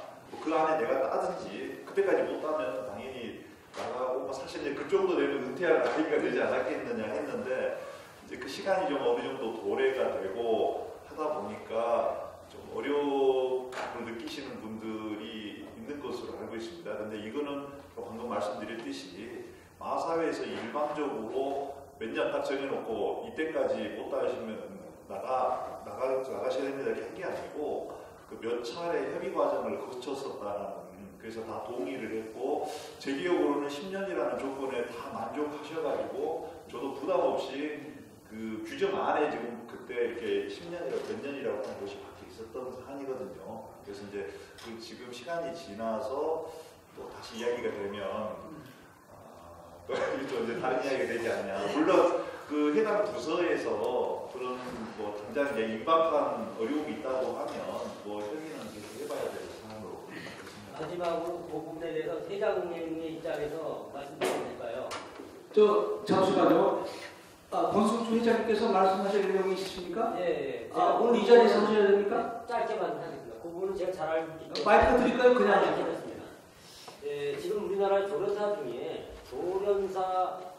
Speaker 5: 그 안에 내가 따든지 그때까지 못 따면 당연히 나가고 사실 이제 그 정도 되면 은퇴할 나이가 되지 않았겠느냐 했는데 이제 그 시간이 좀 어느 정도 도래가 되고 하다 보니까 좀 어려움을 느끼시는 분들이 있는 것으로 알고 있습니다. 근데 이거는 시설에서 일방적으로 몇 년 딱 정해놓고 이때까지 못 따시면 나가셔야 됩니다 이렇게 한 게 아니고 그 몇 차례 협의 과정을 거쳤었다는 그래서 다 동의를 했고 제 기억으로는 10년이라는 조건에 다 만족하셔가지고 저도 부담 없이 그 규정 안에 지금 그때 이렇게 10년이라고 몇 년이라고 하는 것이 밖에 있었던 사안이거든요. 그래서 이제 그 지금 시간이 지나서 또 다시 이야기가 되면 또 이제 다른 이야기가 되지 않냐. 물론 그 해당 부서에서 그런 뭐 당장 이제 임박한 어려움이 있다고 하면 뭐 협의는 계속 해봐야 될 사안으로 있습니다.
Speaker 8: 마지막으로 그 부분에 대해서 회장님의 입장에서 말씀드리면 될까요?
Speaker 2: 잠시만요. 권숙주 회장님께서 말씀하실 내용이 있으십니까?
Speaker 8: 예.
Speaker 2: 오늘 이 자리에서 하셔야 됩니까?
Speaker 8: 짧게만 하겠습니다. 그 부분은 제가 잘 알고 있기 때문에.
Speaker 2: 마이크 드릴까요? 그냥
Speaker 8: 하겠습니다. 예, 지금 우리나라 조련사 중에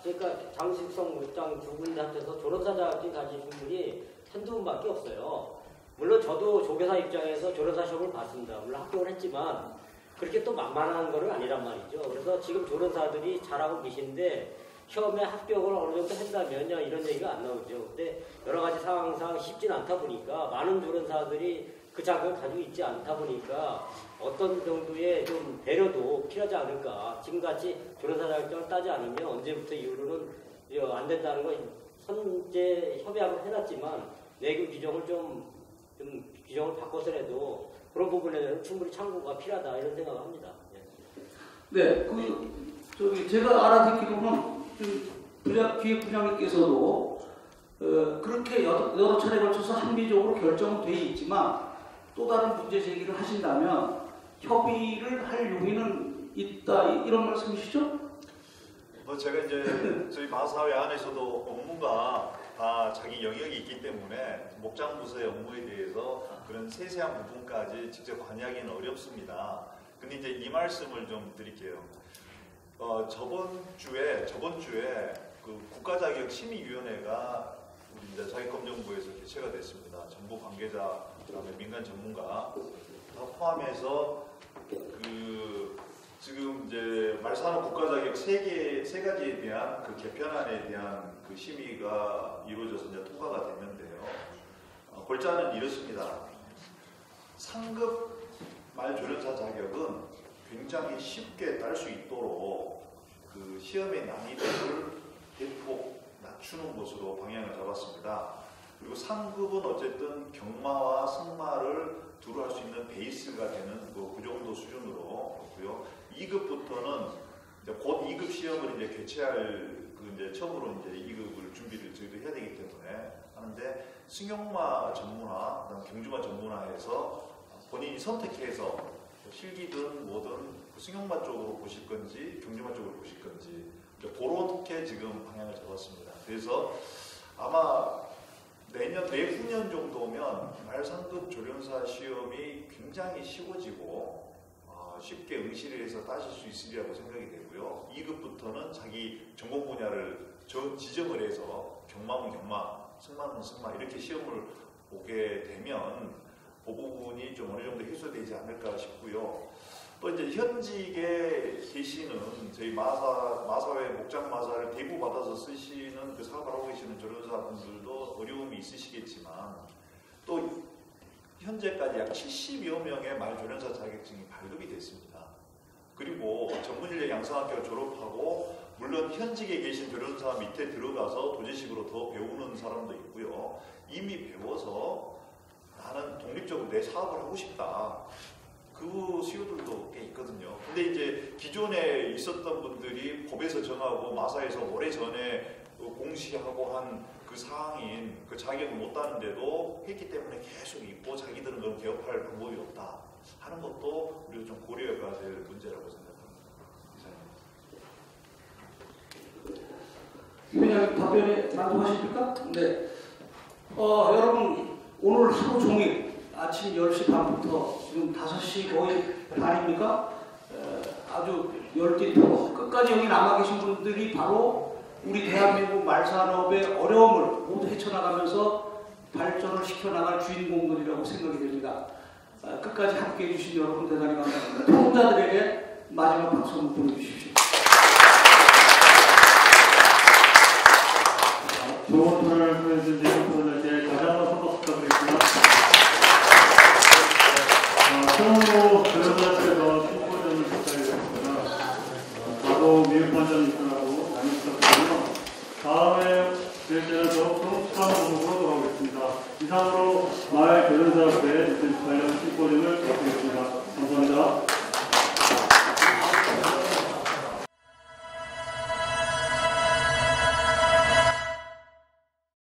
Speaker 8: 그러니까 장식성 목장 두 군데 합쳐서 조련사 자격증 가지신 분이 한두 분밖에 없어요. 물론 저도 조교사 입장에서 조련사 시험을 봤습니다. 물론 합격을 했지만 그렇게 또 만만한 거는 아니란 말이죠. 그래서 지금 조련사들이 잘하고 계신데 시험에 합격을 어느 정도 한다면요 이런 얘기가 안 나오죠. 근데 여러 가지 상황상 쉽진 않다 보니까 많은 조련사들이 그 자격을 가지고 있지 않다 보니까 어떤 정도의 좀 배려도 필요하지 않을까. 지금같이 조련사 자격증을 따지 않으면 언제부터 이후로는 안 된다는 거 선제 협약을 해놨지만 내규 규정을 좀 규정을 바꿔서라도 그런 부분에 대해서 충분히 참고가 필요하다 이런 생각을 합니다.
Speaker 2: 네, 제가 알아듣기로는 기획부장님께서도 그렇게 여러 차례 걸쳐서 합리적으로 결정돼 있지만 또 다른 문제 제기를 하신다면 협의를 할 용의는 있다 이런 말씀이시죠?
Speaker 5: 제가 이제 저희 마사회 안에서도 업무가 다 자기 영역이 있기 때문에 목장부서의 업무에 대해서 그런 세세한 부분까지 직접 관여하기는 어렵습니다. 근데 이제 이 말씀을 좀 드릴게요. 저번 주에 그 국가자격심의위원회가 우리 이제 자격검정부에서 개최가 됐습니다. 정부 관계자, 그다음에 민간 전문가 다 포함해서 지금 이제 말산업 국가자격 세 가지에 대한 그 개편안에 대한 그 심의가 이루어져서 이제 통과가 됐는데요. 골자는 이렇습니다. 상급 말조련사 자격은 굉장히 쉽게 딸 수 있도록 그 시험의 난이도를 대폭 낮추는 것으로 방향을 잡았습니다. 그리고 상급은 어쨌든 경마와 승마를 두루 할 수 있는 베이스가 되는 그 정도 수준으로 그렇고요. 2급부터는 이제 곧 2급 시험을 이제 개최할 이제 처음으로 이제 2급을 준비를 저희도 해야 되기 때문에 하는데 승용마 전문화, 그다음 경주마 전문화에서 본인이 선택해서 실기든 뭐든 승용마 쪽으로 보실 건지 경주마 쪽으로 보실 건지 그렇게 지금 방향을 잡았습니다. 그래서 아마 내후년 정도면 말상급 조련사 시험이 굉장히 쉬워지고 쉽게 응시를 해서 따실 수 있으리라고 생각이 되고요. 2급부터는 자기 전공 분야를 지정을 해서 경마면 경마, 승마면 승마 이렇게 시험을 보게 되면 그 부분이 좀 어느 정도 해소되지 않을까 싶고요. 또 이제 현직에 계시는 저희 마사회 목장 마사를 대부받아서 쓰시는 그 사업을 하고 계시는 조련사분들도 어려움이 있으시겠지만 또 현재까지 약 70여 명의 말조련사 자격증이 발급이 됐습니다. 그리고 전문인력 양성학교를 졸업하고 물론 현직에 계신 조련사 밑에 들어가서 도제식으로 더 배우는 사람도 있고요. 이미 배워서 나는 독립적으로 내 사업을 하고 싶다. 그 수요들도 꽤 있거든요. 근데 이제 기존에 있었던 분들이 법에서 정하고 마사에서 오래전에 공시하고 한 그 사항인 그 자격을 못 따는데도 했기 때문에 계속 있고 자기들은 그럼 개업할 방법이 없다 하는 것도 우리가 좀 고려해봐야 될 문제라고 생각합니다.
Speaker 2: 위원장님 답변에 만족하십니까? 네. 여러분 오늘 하루 종일 아침 10시 반부터 지금 5시 거의 반입니까? 아주 열띤 끝까지 여기 남아 계신 분들이 바로 우리 대한민국 말산업의 어려움을 모두 헤쳐나가면서 발전을 시켜나갈 주인공들이라고 생각이 됩니다. 끝까지 함께해 주신 여러분 대단히 감사합니다. 토론자들에게 마지막 박수 한번 보내주십시오.
Speaker 1: 하고 미흡한 점이 있더라도 양해 부탁드리며 다음에 뵐 때는 더욱더 수많은 모습으로 돌아오겠습니다. 이상으로 마을 교련사업회 2018년 15년을 마치겠습니다.